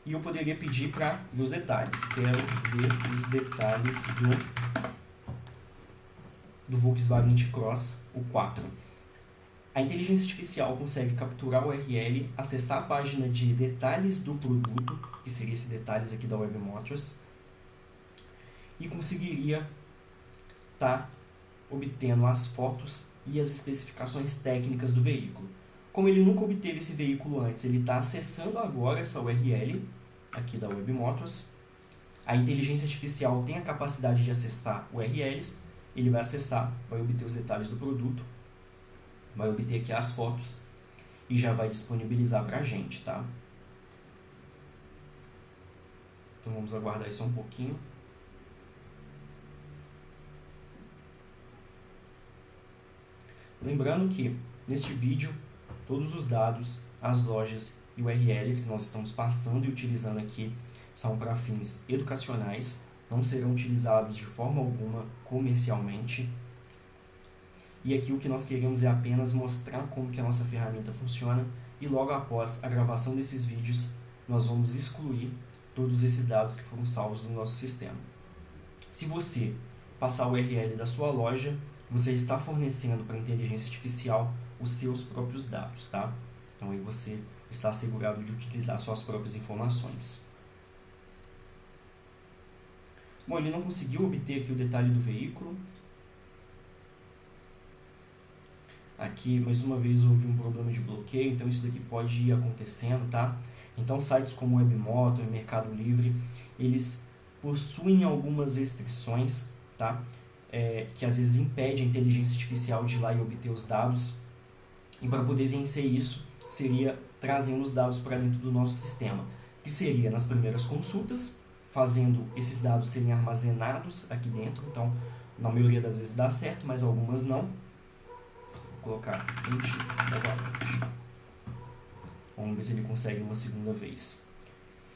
E eu poderia pedir para ver os detalhes. Quero ver os detalhes do Volkswagen T-Cross, o 4. A inteligência artificial consegue capturar o URL, acessar a página de detalhes do produto, que seria esse detalhes aqui da WebMotors, e conseguiria estar obtendo as fotos e as especificações técnicas do veículo. Como ele nunca obteve esse veículo antes, ele está acessando agora essa URL aqui da WebMotors. A inteligência artificial tem a capacidade de acessar URLs, ele vai acessar, vai obter os detalhes do produto, vai obter aqui as fotos e já vai disponibilizar para a gente, tá? Então vamos aguardar isso um pouquinho. Lembrando que neste vídeo todos os dados, as lojas e URLs que nós estamos passando e utilizando aqui são para fins educacionais, não serão utilizados de forma alguma comercialmente. E aqui o que nós queremos é apenas mostrar como que a nossa ferramenta funciona e logo após a gravação desses vídeos nós vamos excluir todos esses dados que foram salvos no nosso sistema. Se você passar o URL da sua loja, você está fornecendo para a inteligência artificial os seus próprios dados, tá? Então aí você está assegurado de utilizar suas próprias informações. Bom, ele não conseguiu obter aqui o detalhe do veículo. Aqui, mais uma vez, houve um problema de bloqueio, então isso daqui pode ir acontecendo, tá? Então, sites como Webmotor e Mercado Livre, eles possuem algumas restrições, tá? Que às vezes impede a inteligência artificial de ir lá e obter os dados. E para poder vencer isso, seria trazendo os dados para dentro do nosso sistema, que seria nas primeiras consultas, fazendo esses dados serem armazenados aqui dentro. Então, na maioria das vezes dá certo, mas algumas não. Vou colocar vamos ver se ele consegue uma segunda vez.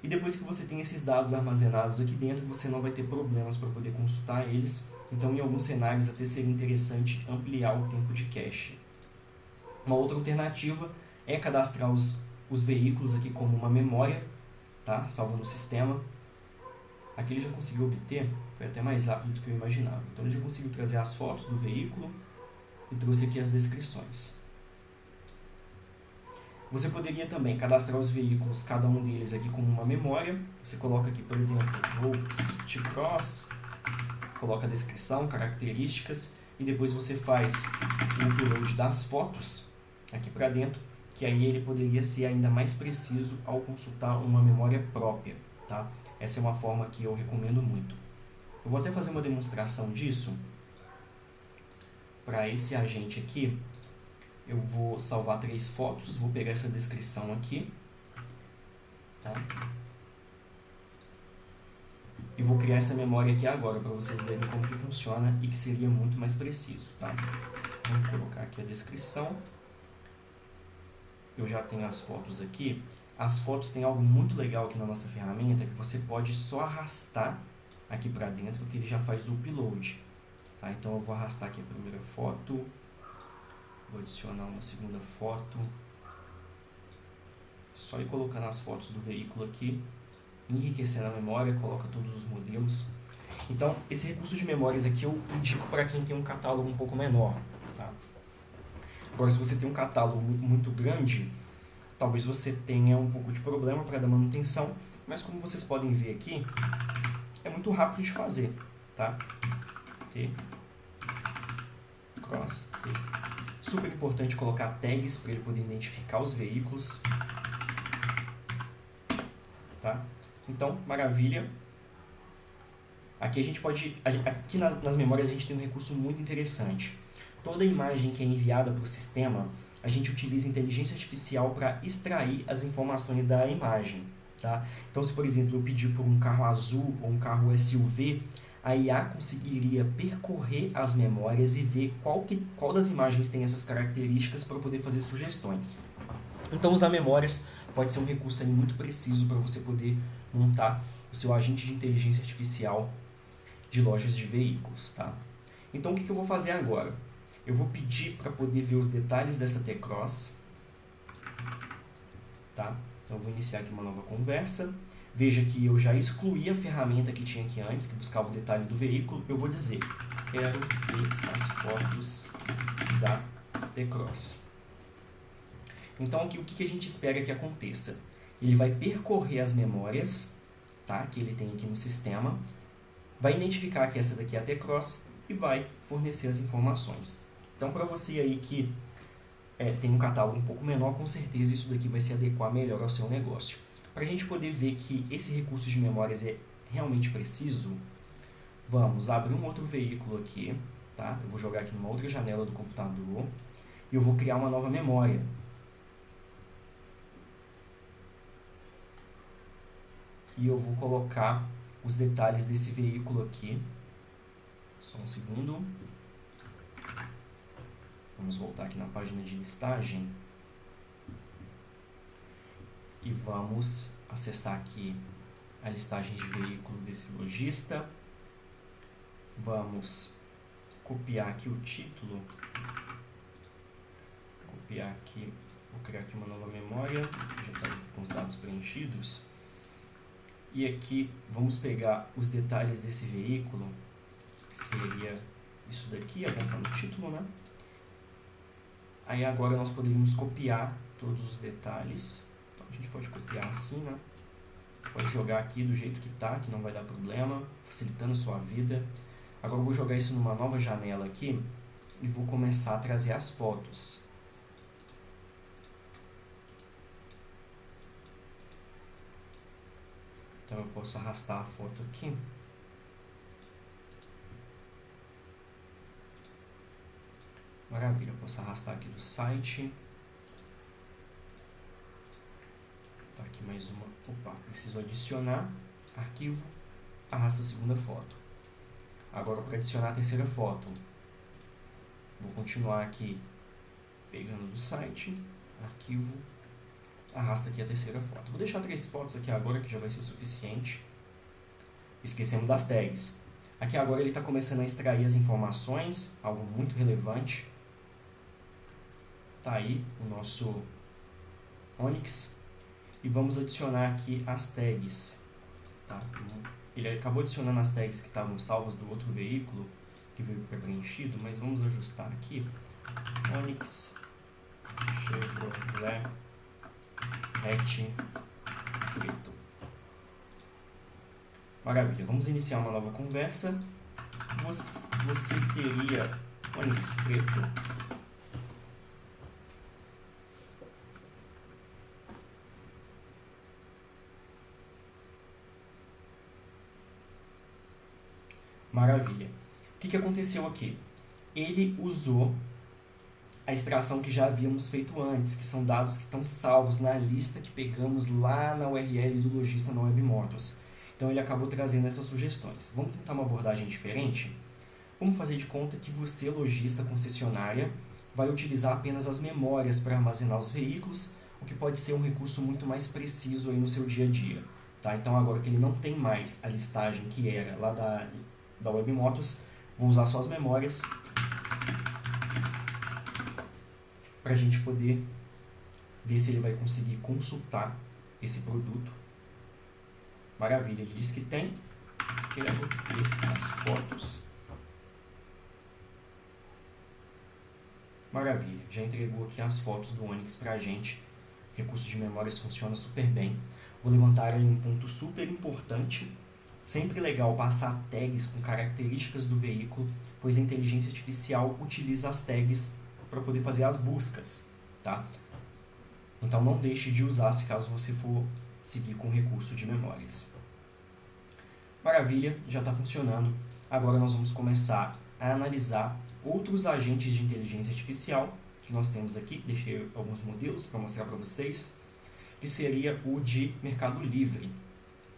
E depois que você tem esses dados armazenados aqui dentro, você não vai ter problemas para poder consultar eles. Então, em alguns cenários, até seria interessante ampliar o tempo de cache. Uma outra alternativa é cadastrar os veículos aqui como uma memória, tá? Salvo no sistema. Aqui ele já conseguiu obter, foi até mais rápido do que eu imaginava. Então, ele já conseguiu trazer as fotos do veículo e trouxe aqui as descrições. Você poderia também cadastrar os veículos, cada um deles aqui como uma memória. Você coloca aqui, por exemplo, Volks T-Cross, coloca a descrição, características, e depois você faz o upload das fotos aqui para dentro, que aí ele poderia ser ainda mais preciso ao consultar uma memória própria, tá? Essa é uma forma que eu recomendo muito. Eu vou até fazer uma demonstração disso. Para esse agente aqui, eu vou salvar 3 fotos, vou pegar essa descrição aqui, tá? E vou criar essa memória aqui agora, para vocês verem como que funciona e que seria muito mais preciso, tá? Vamos colocar aqui a descrição. Eu já tenho as fotos aqui. As fotos têm algo muito legal aqui na nossa ferramenta, que você pode só arrastar aqui para dentro, que ele já faz o upload, tá? Então eu vou arrastar aqui a primeira foto. Vou adicionar uma segunda foto. Só ir colocando as fotos do veículo aqui, enriquecendo a memória, coloca todos os modelos. Então, esse recurso de memórias aqui eu indico para quem tem um catálogo um pouco menor, tá? Agora, se você tem um catálogo muito grande, talvez você tenha um pouco de problema para dar manutenção, mas como vocês podem ver aqui, é muito rápido de fazer, tá? Cross, super importante colocar tags para ele poder identificar os veículos, tá? Então, maravilha. Aqui a gente pode, aqui nas memórias a gente tem um recurso muito interessante. Toda imagem que é enviada para o sistema, a gente utiliza inteligência artificial para extrair as informações da imagem, tá? Então, se por exemplo eu pedir por um carro azul ou um carro SUV, a IA conseguiria percorrer as memórias e ver qual das imagens tem essas características para poder fazer sugestões. Então, usar memórias pode ser um recurso aí muito preciso para você poder montar o seu agente de inteligência artificial de lojas de veículos, tá? Então, o que eu vou fazer agora? Eu vou pedir para poder ver os detalhes dessa T-Cross, tá? Então, eu vou iniciar aqui uma nova conversa. Veja que eu já excluí a ferramenta que tinha aqui antes, que buscava o detalhe do veículo. Eu vou dizer, quero ver as fotos da T-Cross. Então, aqui, o que a gente espera que aconteça? Ele vai percorrer as memórias, tá, que ele tem aqui no sistema, vai identificar que essa daqui é a T-Cross e vai fornecer as informações. Então, para você aí que tem um catálogo um pouco menor, com certeza isso daqui vai se adequar melhor ao seu negócio. Para a gente poder ver que esse recurso de memórias é realmente preciso, vamos abrir um outro veículo aqui, tá? Eu vou jogar aqui numa outra janela do computador e eu vou criar uma nova memória. E eu vou colocar os detalhes desse veículo aqui. Só um segundo. Vamos voltar aqui na página de listagem. e vamos acessar aqui a listagem de veículo desse lojista. Vamos copiar aqui o título, copiar aqui, vou criar aqui uma nova memória, já está aqui com os dados preenchidos. E aqui vamos pegar os detalhes desse veículo, que seria isso daqui, apontando o título, né? Aí agora nós poderíamos copiar todos os detalhes. Então, a gente pode copiar assim, né? Pode jogar aqui do jeito que tá, que não vai dar problema, facilitando a sua vida. Agora eu vou jogar isso numa nova janela aqui e vou começar a trazer as fotos. Então eu posso arrastar a foto aqui. Maravilha, eu posso arrastar aqui do site. Tá aqui mais uma. Opa, preciso adicionar. Arquivo, arrasta a segunda foto. Agora para adicionar a terceira foto, vou continuar aqui pegando do site, arquivo, arrasta aqui a terceira foto. Vou deixar 3 fotos aqui agora, que já vai ser o suficiente. Esquecemos das tags. Aqui agora ele está começando a extrair as informações, algo muito relevante. Tá aí o nosso Onix. E vamos adicionar aqui as tags. Tá? Ele acabou adicionando as tags que estavam salvas do outro veículo, que veio pré-preenchido, mas vamos ajustar aqui. Onix, Chevrolet, hatch, preto. Maravilha, vamos iniciar uma nova conversa. Você teria Onix preto? Maravilha. O que aconteceu aqui? Ele usou a extração que já havíamos feito antes, que são dados que estão salvos na lista que pegamos lá na URL do lojista na WebMotors. Então ele acabou trazendo essas sugestões. Vamos tentar uma abordagem diferente? Vamos fazer de conta que você, lojista concessionária, vai utilizar apenas as memórias para armazenar os veículos, o que pode ser um recurso muito mais preciso aí no seu dia a dia. Tá? Então agora que ele não tem mais a listagem que era lá da WebMotors, vou usar suas memórias para a gente poder ver se ele vai conseguir consultar esse produto. Maravilha, ele diz que tem. Quero ver as fotos. Maravilha, já entregou aqui as fotos do Onix para a gente. O recurso de memórias funciona super bem. Vou levantar aí um ponto super importante. Sempre legal passar tags com características do veículo, pois a inteligência artificial utiliza as tags para poder fazer as buscas, tá? Então não deixe de usar se caso você for seguir com o recurso de memórias. Maravilha, já está funcionando. Agora nós vamos começar a analisar outros agentes de inteligência artificial que nós temos aqui. Deixei alguns modelos para mostrar para vocês, que seria o de Mercado Livre,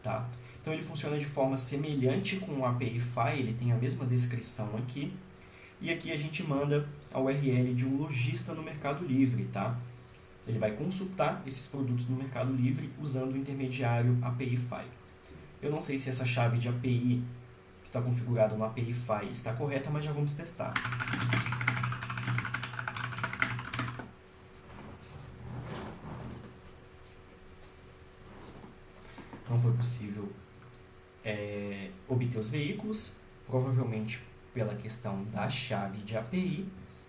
tá? Então ele funciona de forma semelhante com o API-File, ele tem a mesma descrição aqui. E aqui a gente manda a URL de um lojista no Mercado Livre, tá? Ele vai consultar esses produtos no Mercado Livre usando o intermediário API-File. Eu não sei se essa chave de API que está configurada no API-File está correta, mas já vamos testar. Não foi possível obter os veículos, provavelmente pela questão da chave de API.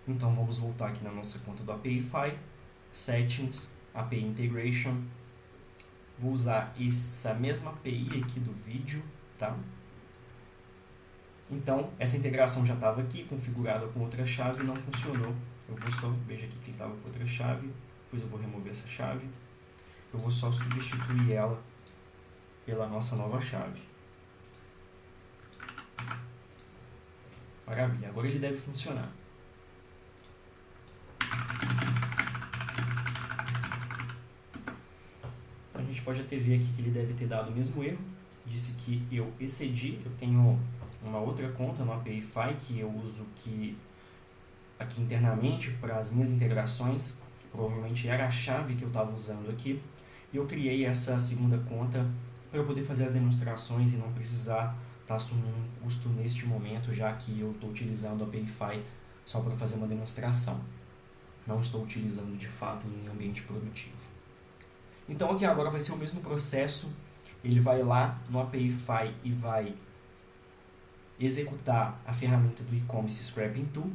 Então vamos voltar aqui na nossa conta do API-File, Settings, API Integration. Vou usar essa mesma API aqui do vídeo, tá? Então essa integração já estava aqui configurada com outra chave e não funcionou. Eu vou só, veja aqui que estava com outra chave, depois eu vou remover essa chave. Eu vou só substituir ela pela nossa nova chave. Maravilha, agora ele deve funcionar. Então a gente pode até ver aqui que ele deve ter dado o mesmo erro. Disse que eu excedi, eu tenho uma outra conta no API-File que eu uso aqui internamente para as minhas integrações. Provavelmente era a chave que eu estava usando aqui. E eu criei essa segunda conta para eu poder fazer as demonstrações e não precisar estar assumindo um custo neste momento, já que eu estou utilizando a Payify só para fazer uma demonstração. Não estou utilizando de fato em ambiente produtivo. Então aqui agora vai ser o mesmo processo. Ele vai lá no Payify e vai executar a ferramenta do e-commerce Scrapping Tool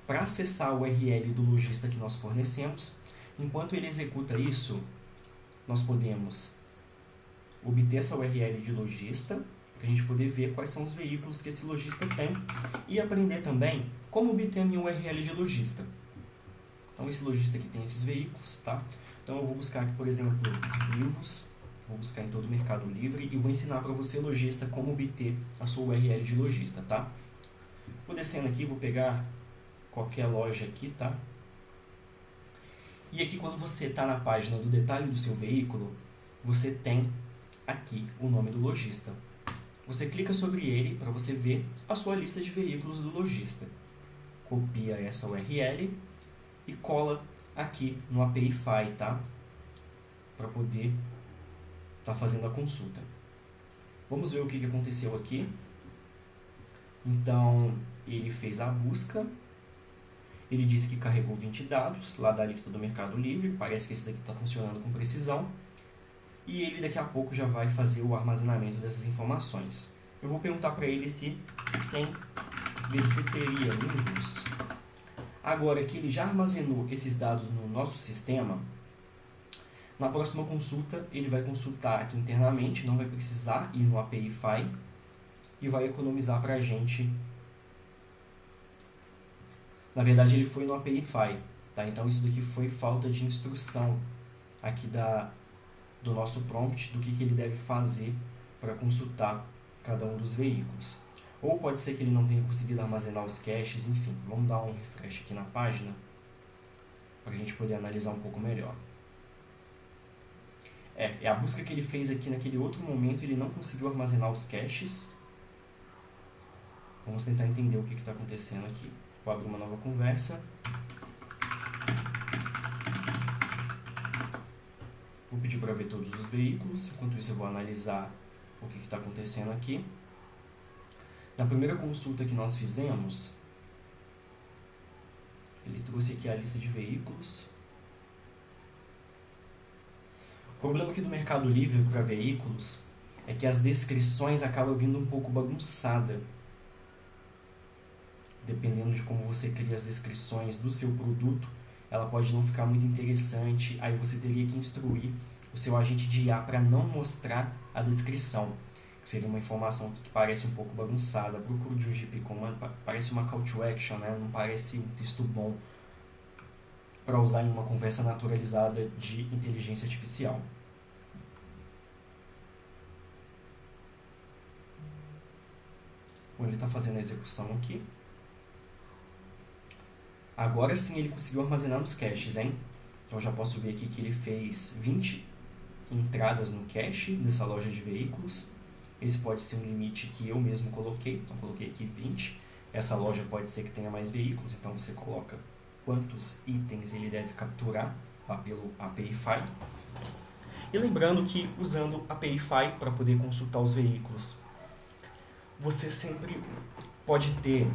para acessar o URL do lojista que nós fornecemos. Enquanto ele executa isso, nós podemos obter essa URL de lojista, para a gente poder ver quais são os veículos que esse lojista tem e aprender também como obter a minha URL de lojista. Então esse lojista aqui tem esses veículos, tá? Então eu vou buscar aqui, por exemplo, livros, vou buscar em todo o Mercado Livre e vou ensinar para você, lojista, como obter a sua URL de lojista, tá? Vou descendo aqui, vou pegar qualquer loja aqui, tá? E aqui quando você está na página do detalhe do seu veículo, você tem aqui o nome do lojista. Você clica sobre ele para você ver a sua lista de veículos do lojista. Copia essa URL e cola aqui no Payify, tá? Para poder estar fazendo a consulta. Vamos ver o que aconteceu aqui. Então, ele fez a busca. Ele disse que carregou 20 dados lá da lista do Mercado Livre. Parece que esse daqui está funcionando com precisão. E ele daqui a pouco já vai fazer o armazenamento dessas informações. Eu vou perguntar para ele se tem beceteria Windows. Agora que ele já armazenou esses dados no nosso sistema, na próxima consulta ele vai consultar aqui internamente, não vai precisar ir no Payify e vai economizar para a gente. Na verdade ele foi no Payify, tá? Então isso daqui foi falta de instrução aqui do nosso prompt, do que ele deve fazer para consultar cada um dos veículos. Ou pode ser que ele não tenha conseguido armazenar os caches, enfim. Vamos dar um refresh aqui na página para a gente poder analisar um pouco melhor. É a busca que ele fez aqui naquele outro momento, ele não conseguiu armazenar os caches. Vamos tentar entender o que está acontecendo aqui. Vou abrir uma nova conversa. Vou pedir para ver todos os veículos, enquanto isso eu vou analisar o que está acontecendo aqui. Na primeira consulta que nós fizemos, ele trouxe aqui a lista de veículos. O problema aqui do Mercado Livre para veículos é que as descrições acabam vindo um pouco bagunçada. Dependendo de como você cria as descrições do seu produto, ela pode não ficar muito interessante, aí você teria que instruir o seu agente de IA para não mostrar a descrição, que seria uma informação que parece um pouco bagunçada. Procuro de um GP Command, parece uma call to action, né? Não parece um texto bom para usar em uma conversa naturalizada de inteligência artificial. Bom, ele está fazendo a execução aqui. Agora sim ele conseguiu armazenar nos caches, hein? Então eu já posso ver aqui que ele fez 20 entradas no cache nessa loja de veículos. Esse pode ser um limite que eu mesmo coloquei, então coloquei aqui 20. Essa loja pode ser que tenha mais veículos, então você coloca quantos itens ele deve capturar lá pelo Payify. E lembrando que usando a Payify para poder consultar os veículos, você sempre pode ter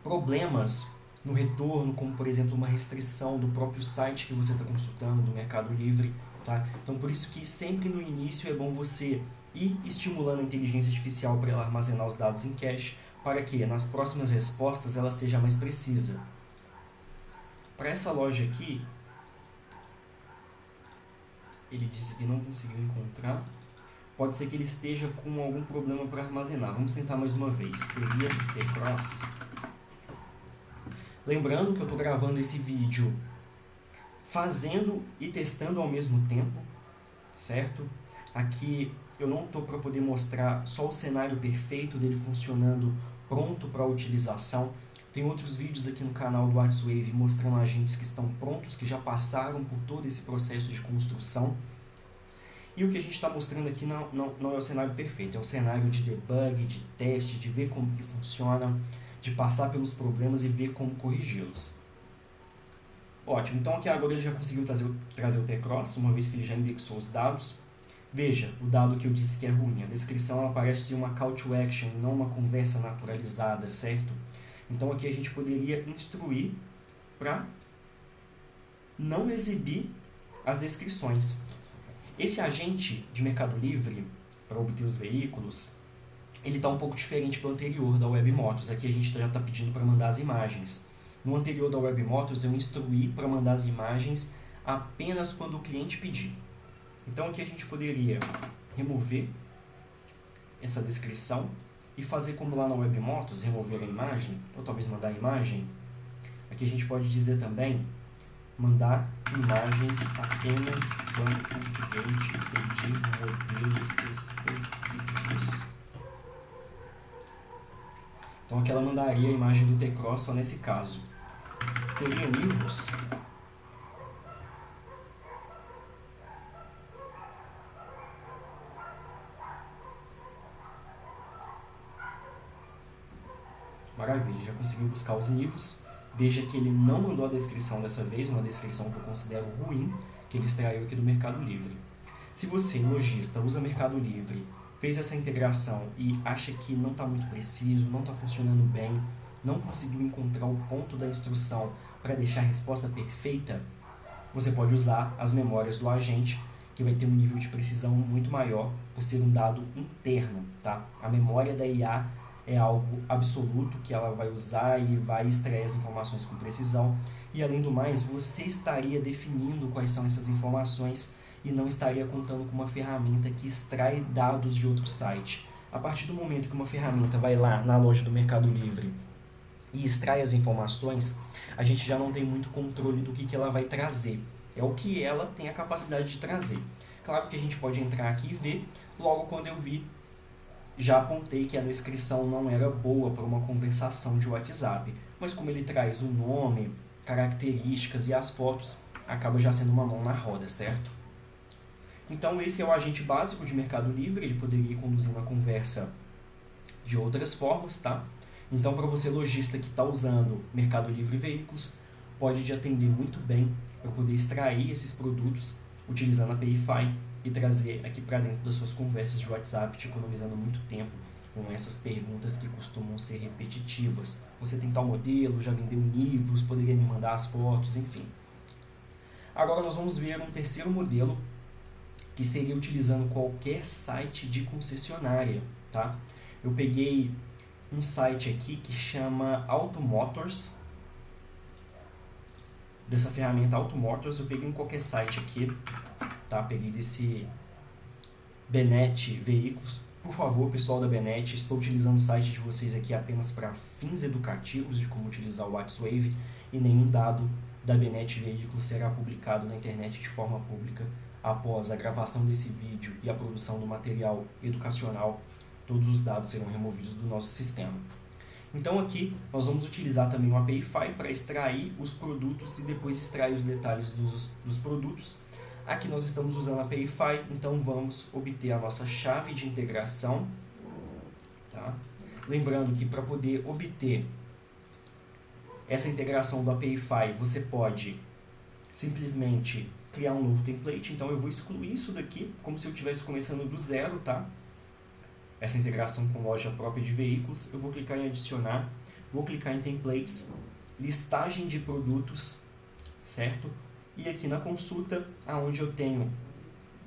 problemas no retorno, como por exemplo uma restrição do próprio site que você está consultando, do Mercado Livre, tá? Então por isso que sempre no início é bom você ir estimulando a inteligência artificial para ela armazenar os dados em cache, para que nas próximas respostas ela seja mais precisa. Para essa loja aqui, ele disse que não conseguiu encontrar. Pode ser que ele esteja com algum problema para armazenar. Vamos tentar mais uma vez. Teria que ter cross. Lembrando que eu estou gravando esse vídeo fazendo e testando ao mesmo tempo, certo? Aqui eu não estou para poder mostrar só o cenário perfeito dele funcionando pronto para utilização. Tem outros vídeos aqui no canal do ArtsWave mostrando agentes que estão prontos, que já passaram por todo esse processo de construção. E o que a gente está mostrando aqui não é o cenário perfeito, é o cenário de debug, de teste, de ver como que funciona, de passar pelos problemas e ver como corrigi-los. Ótimo, então aqui agora ele já conseguiu trazer o T-Cross, uma vez que ele já indexou os dados. Veja, o dado que eu disse que é ruim, a descrição ela parece uma call to action, não uma conversa naturalizada, certo? Então aqui a gente poderia instruir para não exibir as descrições. Esse agente de Mercado Livre, para obter os veículos, ele está um pouco diferente do anterior da WebMotors. Aqui a gente já está pedindo para mandar as imagens. No anterior da WebMotors eu instruí para mandar as imagens apenas quando o cliente pedir. Então aqui a gente poderia remover essa descrição e fazer como lá na WebMotors, remover a imagem, ou talvez mandar a imagem. Aqui a gente pode dizer também, mandar imagens apenas quando o cliente pedir modelos específicos. Então aqui ela mandaria a imagem do T-Cross só nesse caso. Teria livros. Maravilha, já conseguiu buscar os livros. Veja que ele não mandou a descrição dessa vez, uma descrição que eu considero ruim, que ele extraiu aqui do Mercado Livre. Se você, lojista, usa Mercado Livre, fez essa integração e acha que não está muito preciso, não está funcionando bem, não conseguiu encontrar o ponto da instrução para deixar a resposta perfeita, você pode usar as memórias do agente, que vai ter um nível de precisão muito maior por ser um dado interno, tá? A memória da IA é algo absoluto que ela vai usar e vai extrair as informações com precisão. E além do mais, você estaria definindo quais são essas informações e não estaria contando com uma ferramenta que extrai dados de outro site. A partir do momento que uma ferramenta vai lá na loja do Mercado Livre e extrai as informações, a gente já não tem muito controle do que ela vai trazer. É o que ela tem a capacidade de trazer. Claro que a gente pode entrar aqui e ver, logo quando eu vi, já apontei que a descrição não era boa para uma conversação de WhatsApp, mas como ele traz o nome, características e as fotos, acaba já sendo uma mão na roda, certo? Então esse é o agente básico de Mercado Livre, ele poderia ir conduzindo a conversa de outras formas, tá? Então para você lojista que está usando Mercado Livre Veículos, pode te atender muito bem para poder extrair esses produtos utilizando a API e trazer aqui para dentro das suas conversas de WhatsApp, te economizando muito tempo com essas perguntas que costumam ser repetitivas. Você tem tal modelo, já vendeu livros, poderia me mandar as fotos, enfim. Agora nós vamos ver um terceiro modelo, que seria utilizando qualquer site de concessionária, tá? Eu peguei um site aqui que chama Automotors. Dessa ferramenta Automotors, eu peguei em qualquer site aqui, tá? Peguei desse Benet Veículos. Por favor, pessoal da Benet, estou utilizando o site de vocês aqui apenas para fins educativos de como utilizar o WhatsWave e nenhum dado da Benet Veículos será publicado na internet de forma pública após a gravação desse vídeo e a produção do material educacional. Todos os dados serão removidos do nosso sistema. Então aqui nós vamos utilizar também o API para extrair os produtos e depois extrair os detalhes dos produtos. Aqui nós estamos usando a API, então vamos obter a nossa chave de integração. Tá? Lembrando que para poder obter essa integração do API, você pode simplesmente criar um novo template. Então eu vou excluir isso daqui, como se eu estivesse começando do zero, tá? Essa integração com loja própria de veículos. Eu vou clicar em adicionar, vou clicar em templates, listagem de produtos, certo? E aqui na consulta, onde eu tenho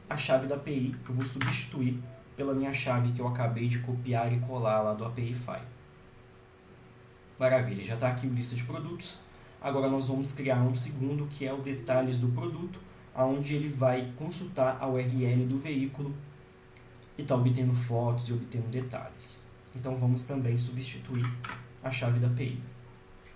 a chave da API, eu vou substituir pela minha chave que eu acabei de copiar e colar lá do API. Maravilha, já está aqui o lista de produtos. Agora nós vamos criar um segundo, que é o detalhes do produto, onde ele vai consultar a URL do veículo e está obtendo fotos e obtendo detalhes. Então vamos também substituir a chave da API.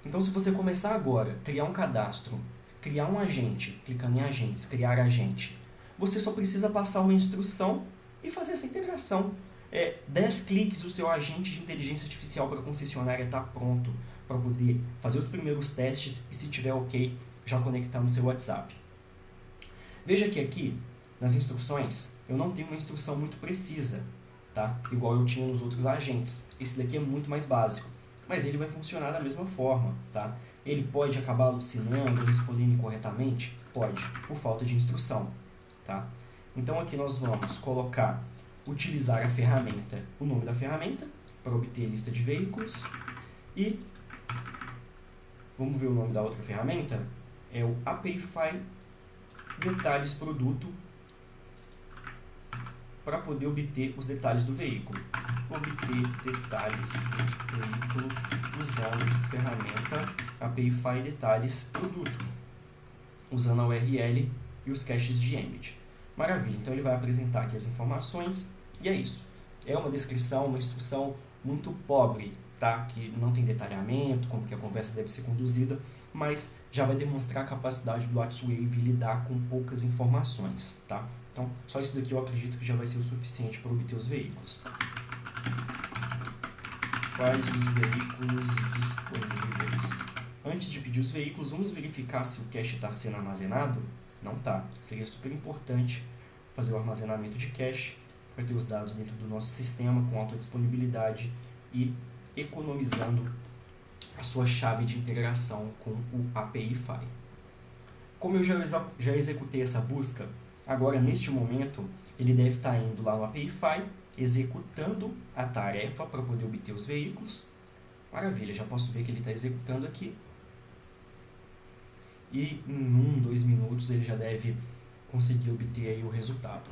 Então se você começar agora a criar um cadastro, criar um agente, clicando em agentes, criar agente, você só precisa passar uma instrução e fazer essa integração. 10 cliques, o seu agente de inteligência artificial para a concessionária está pronto para poder fazer os primeiros testes e, se tiver ok, já conectar no seu WhatsApp. Veja que aqui, nas instruções, eu não tenho uma instrução muito precisa, tá? Igual eu tinha nos outros agentes. Esse daqui é muito mais básico, mas ele vai funcionar da mesma forma, tá? Ele pode acabar alucinando, respondendo incorretamente? Pode, por falta de instrução. Tá? Então aqui nós vamos colocar, utilizar a ferramenta, o nome da ferramenta, para obter a lista de veículos. E vamos ver o nome da outra ferramenta? É o API-File detalhes produto, para poder obter os detalhes do veículo. Obter detalhes do veículo usando a ferramenta API-File detalhes produto, usando a URL e os caches de Emmet. Maravilha, então ele vai apresentar aqui as informações e é isso. É uma descrição, uma instrução muito pobre, tá? Que não tem detalhamento, como que a conversa deve ser conduzida, mas já vai demonstrar a capacidade do WhatsWave lidar com poucas informações, tá? Então, só isso daqui eu acredito que já vai ser o suficiente para obter os veículos. Quais os veículos disponíveis? Antes de pedir os veículos, vamos verificar se o cache está sendo armazenado? Não está. Seria super importante fazer o armazenamento de cache para ter os dados dentro do nosso sistema com alta disponibilidade e economizando a sua chave de integração com o API-File. Como eu já executei essa busca, agora neste momento ele deve estar indo lá no API-File, executando a tarefa para poder obter os veículos. Maravilha, já posso ver que ele está executando aqui. E em 2 minutos ele já deve conseguir obter aí o resultado.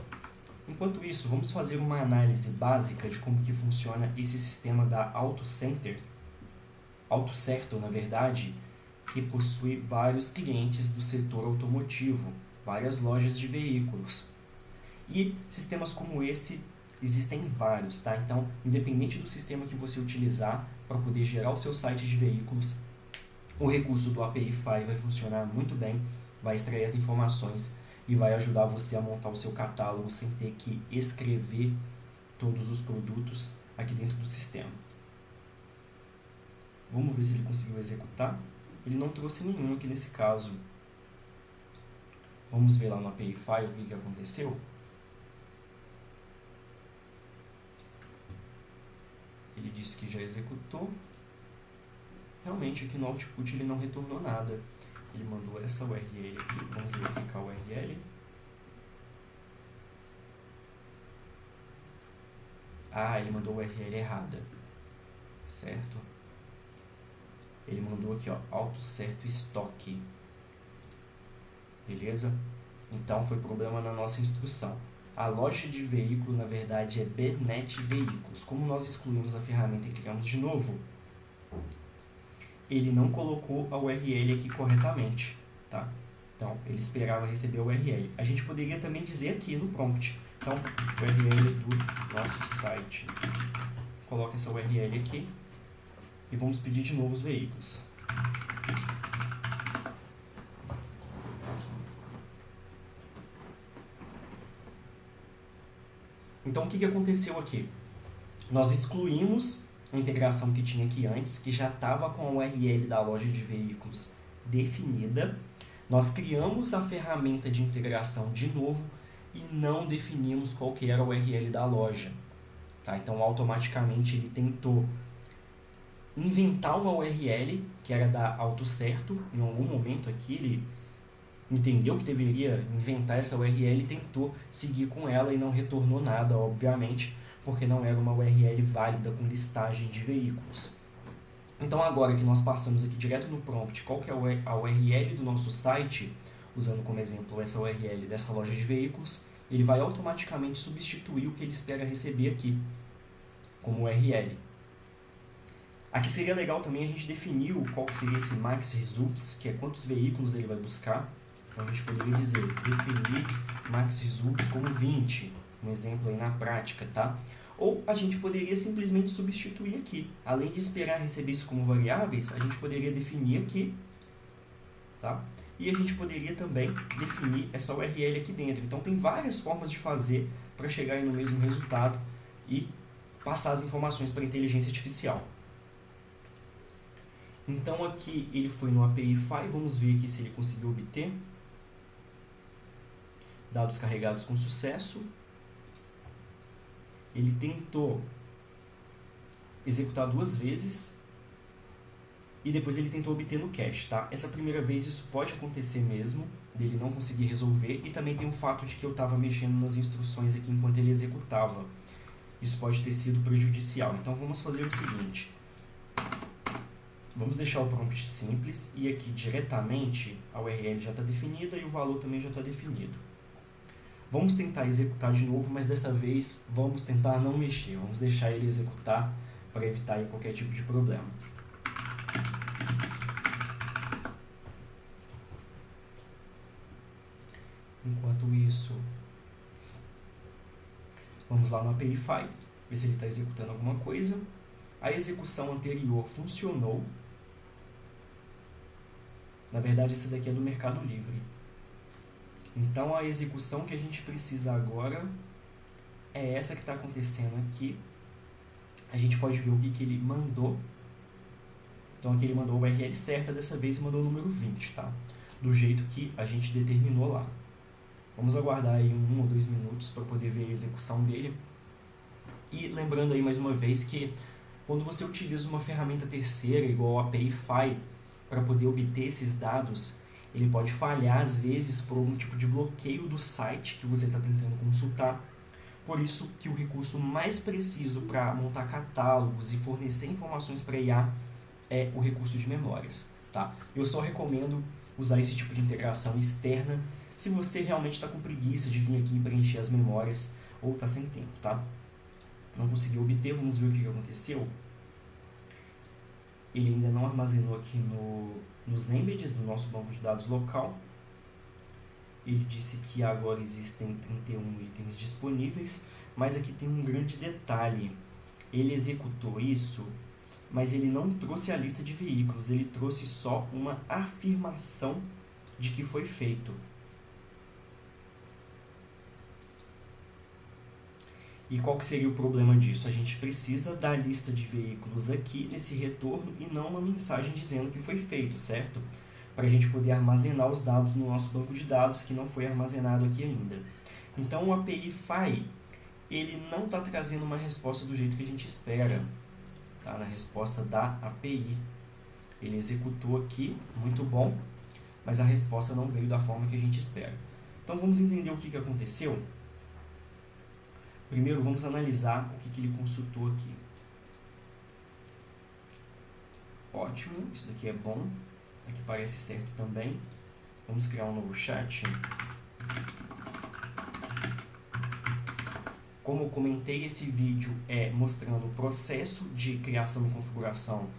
Enquanto isso, vamos fazer uma análise básica de como que funciona esse sistema da AutoCenter, AutoCerto, na verdade, que possui vários clientes do setor automotivo, várias lojas de veículos. E sistemas como esse existem vários, tá? Então, independente do sistema que você utilizar para poder gerar o seu site de veículos, o recurso do API-File vai funcionar muito bem, vai extrair as informações e vai ajudar você a montar o seu catálogo sem ter que escrever todos os produtos aqui dentro do sistema. Vamos ver se ele conseguiu executar. Ele não trouxe nenhum aqui nesse caso. Vamos ver lá no API-File o que aconteceu. Ele disse que já executou. Realmente aqui no output ele não retornou nada. Ele mandou essa URL aqui. Vamos verificar a URL. Ah, ele mandou a URL errada. Certo? Ele mandou aqui, ó, AutoCerto estoque. Beleza? Então foi problema na nossa instrução. A loja de veículo, na verdade, é BNet Veículos. Como nós excluímos a ferramenta e criamos de novo, ele não colocou a URL aqui corretamente, tá? Então, ele esperava receber a URL. A gente poderia também dizer aqui no prompt. Então, URL do nosso site. Coloca essa URL aqui e vamos pedir de novo os veículos. Então, o que aconteceu aqui? Nós excluímos a integração que tinha aqui antes, que já estava com a URL da loja de veículos definida. Nós criamos a ferramenta de integração de novo e não definimos qual que era a URL da loja. Tá? Então, automaticamente, ele tentou inventar uma URL, que era da AutoCerto. Em algum momento aqui, ele entendeu que deveria inventar essa URL e tentou seguir com ela e não retornou nada, obviamente, porque não era uma URL válida com listagem de veículos. Então agora que nós passamos aqui direto no prompt qual que é a URL do nosso site, usando como exemplo essa URL dessa loja de veículos, ele vai automaticamente substituir o que ele espera receber aqui como URL. Aqui seria legal também a gente definir qual que seria esse max results, que é quantos veículos ele vai buscar. Então a gente poderia dizer, definir max results como 20, um exemplo aí na prática, tá? Ou a gente poderia simplesmente substituir aqui. Além de esperar receber isso como variáveis, a gente poderia definir aqui, tá? E a gente poderia também definir essa URL aqui dentro. Então tem várias formas de fazer para chegar aí no mesmo resultado e passar as informações para a inteligência artificial. Então aqui ele foi no API-File, vamos ver aqui se ele conseguiu obter. Dados carregados com sucesso. Ele tentou executar 2 vezes e depois ele tentou obter no cache, tá? Essa primeira vez isso pode acontecer mesmo, dele não conseguir resolver, e também tem o fato de que eu estava mexendo nas instruções aqui enquanto ele executava. Isso pode ter sido prejudicial. Então vamos fazer o seguinte. Vamos deixar o prompt simples e aqui diretamente a URL já está definida e o valor também já está definido. Vamos tentar executar de novo, mas dessa vez vamos tentar não mexer. Vamos deixar ele executar para evitar aí qualquer tipo de problema. Enquanto isso, vamos lá no API-File, ver se ele está executando alguma coisa. A execução anterior funcionou. Na verdade, esse daqui é do Mercado Livre. Então, a execução que a gente precisa agora é essa que está acontecendo aqui. A gente pode ver o que ele mandou. Então, aqui ele mandou a URL certa dessa vez e mandou o número 20, tá? Do jeito que a gente determinou lá. Vamos aguardar aí 1 ou 2 minutos para poder ver a execução dele. E lembrando aí mais uma vez que quando você utiliza uma ferramenta terceira, igual a API-File, para poder obter esses dados, ele pode falhar às vezes por algum tipo de bloqueio do site que você está tentando consultar. Por isso que o recurso mais preciso para montar catálogos e fornecer informações para IA é o recurso de memórias, tá? Eu só recomendo usar esse tipo de integração externa se você realmente está com preguiça de vir aqui e preencher as memórias ou está sem tempo, tá? Não conseguiu obter, vamos ver o que aconteceu. Ele ainda não armazenou aqui nos embeds do nosso banco de dados local. Ele disse que agora existem 31 itens disponíveis, mas aqui tem um grande detalhe. Ele executou isso, mas ele não trouxe a lista de veículos, ele trouxe só uma afirmação de que foi feito. E qual que seria o problema disso? A gente precisa da lista de veículos aqui nesse retorno e não uma mensagem dizendo que foi feito, certo? Para a gente poder armazenar os dados no nosso banco de dados que não foi armazenado aqui ainda. Então o API-File, ele não está trazendo uma resposta do jeito que a gente espera, tá? Na resposta da API. Ele executou aqui, muito bom, mas a resposta não veio da forma que a gente espera. Então vamos entender o que aconteceu. Primeiro, vamos analisar o que ele consultou aqui. Ótimo, isso daqui é bom. Aqui parece certo também. Vamos criar um novo chat. Como eu comentei, esse vídeo é mostrando o processo de criação e configuração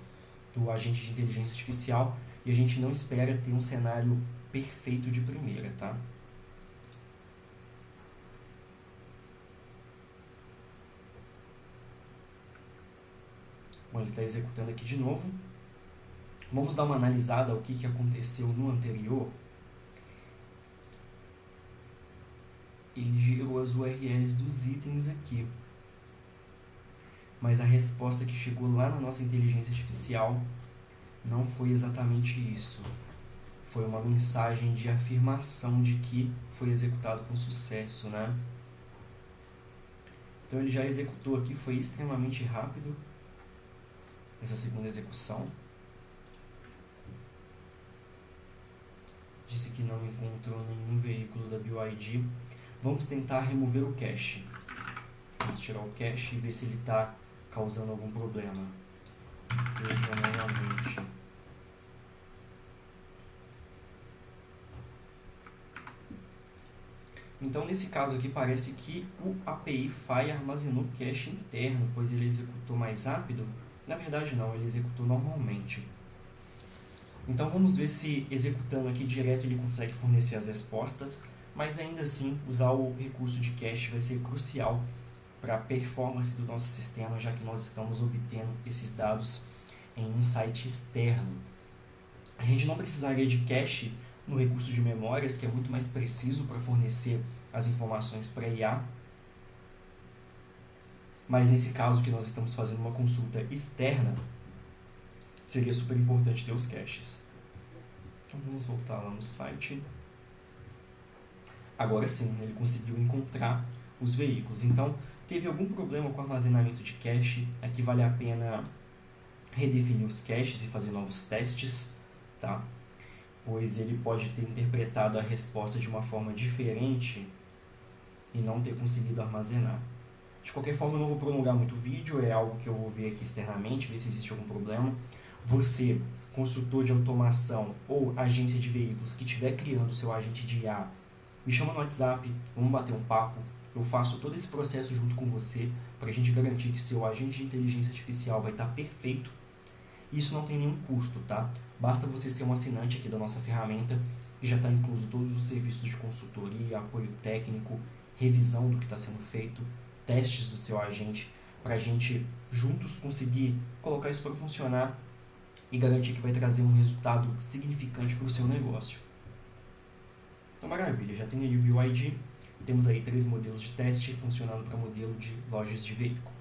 do agente de inteligência artificial e a gente não espera ter um cenário perfeito de primeira, tá? Bom, ele está executando aqui de novo. Vamos dar uma analisada ao que aconteceu no anterior. Ele gerou as URLs dos itens aqui. Mas a resposta que chegou lá na nossa inteligência artificial não foi exatamente isso. Foi uma mensagem de afirmação de que foi executado com sucesso, né? Então ele já executou aqui, foi extremamente rápido essa segunda execução. Disse que não encontrou nenhum veículo da BioID. Vamos tentar remover o cache. Vamos tirar o cache e ver se ele está causando algum problema. Veja novamente. Então, nesse caso aqui, parece que o API-File armazenou cache interno, pois ele executou mais rápido. Na verdade, não, ele executou normalmente. Então, vamos ver se executando aqui direto ele consegue fornecer as respostas, mas ainda assim, usar o recurso de cache vai ser crucial para a performance do nosso sistema, já que nós estamos obtendo esses dados em um site externo. A gente não precisaria de cache no recurso de memórias, que é muito mais preciso para fornecer as informações para IA. Mas nesse caso que nós estamos fazendo uma consulta externa, seria super importante ter os caches. Então vamos voltar lá no site. Agora sim, ele conseguiu encontrar os veículos. Então, teve algum problema com o armazenamento de cache. Aqui vale a pena redefinir os caches e fazer novos testes, tá? Pois ele pode ter interpretado a resposta de uma forma diferente e não ter conseguido armazenar. De qualquer forma, eu não vou prolongar muito o vídeo, é algo que eu vou ver aqui externamente, ver se existe algum problema. Você, consultor de automação ou agência de veículos que estiver criando o seu agente de IA, me chama no WhatsApp, vamos bater um papo. Eu faço todo esse processo junto com você para a gente garantir que seu agente de inteligência artificial vai estar perfeito. Isso não tem nenhum custo, tá? Basta você ser um assinante aqui da nossa ferramenta e já está incluso todos os serviços de consultoria, apoio técnico, revisão do que está sendo feito, testes do seu agente, para a gente juntos conseguir colocar isso para funcionar e garantir que vai trazer um resultado significante para o seu negócio. Então, maravilha, já tem aí o BYD, temos aí 3 modelos de teste funcionando para modelo de lojas de veículo.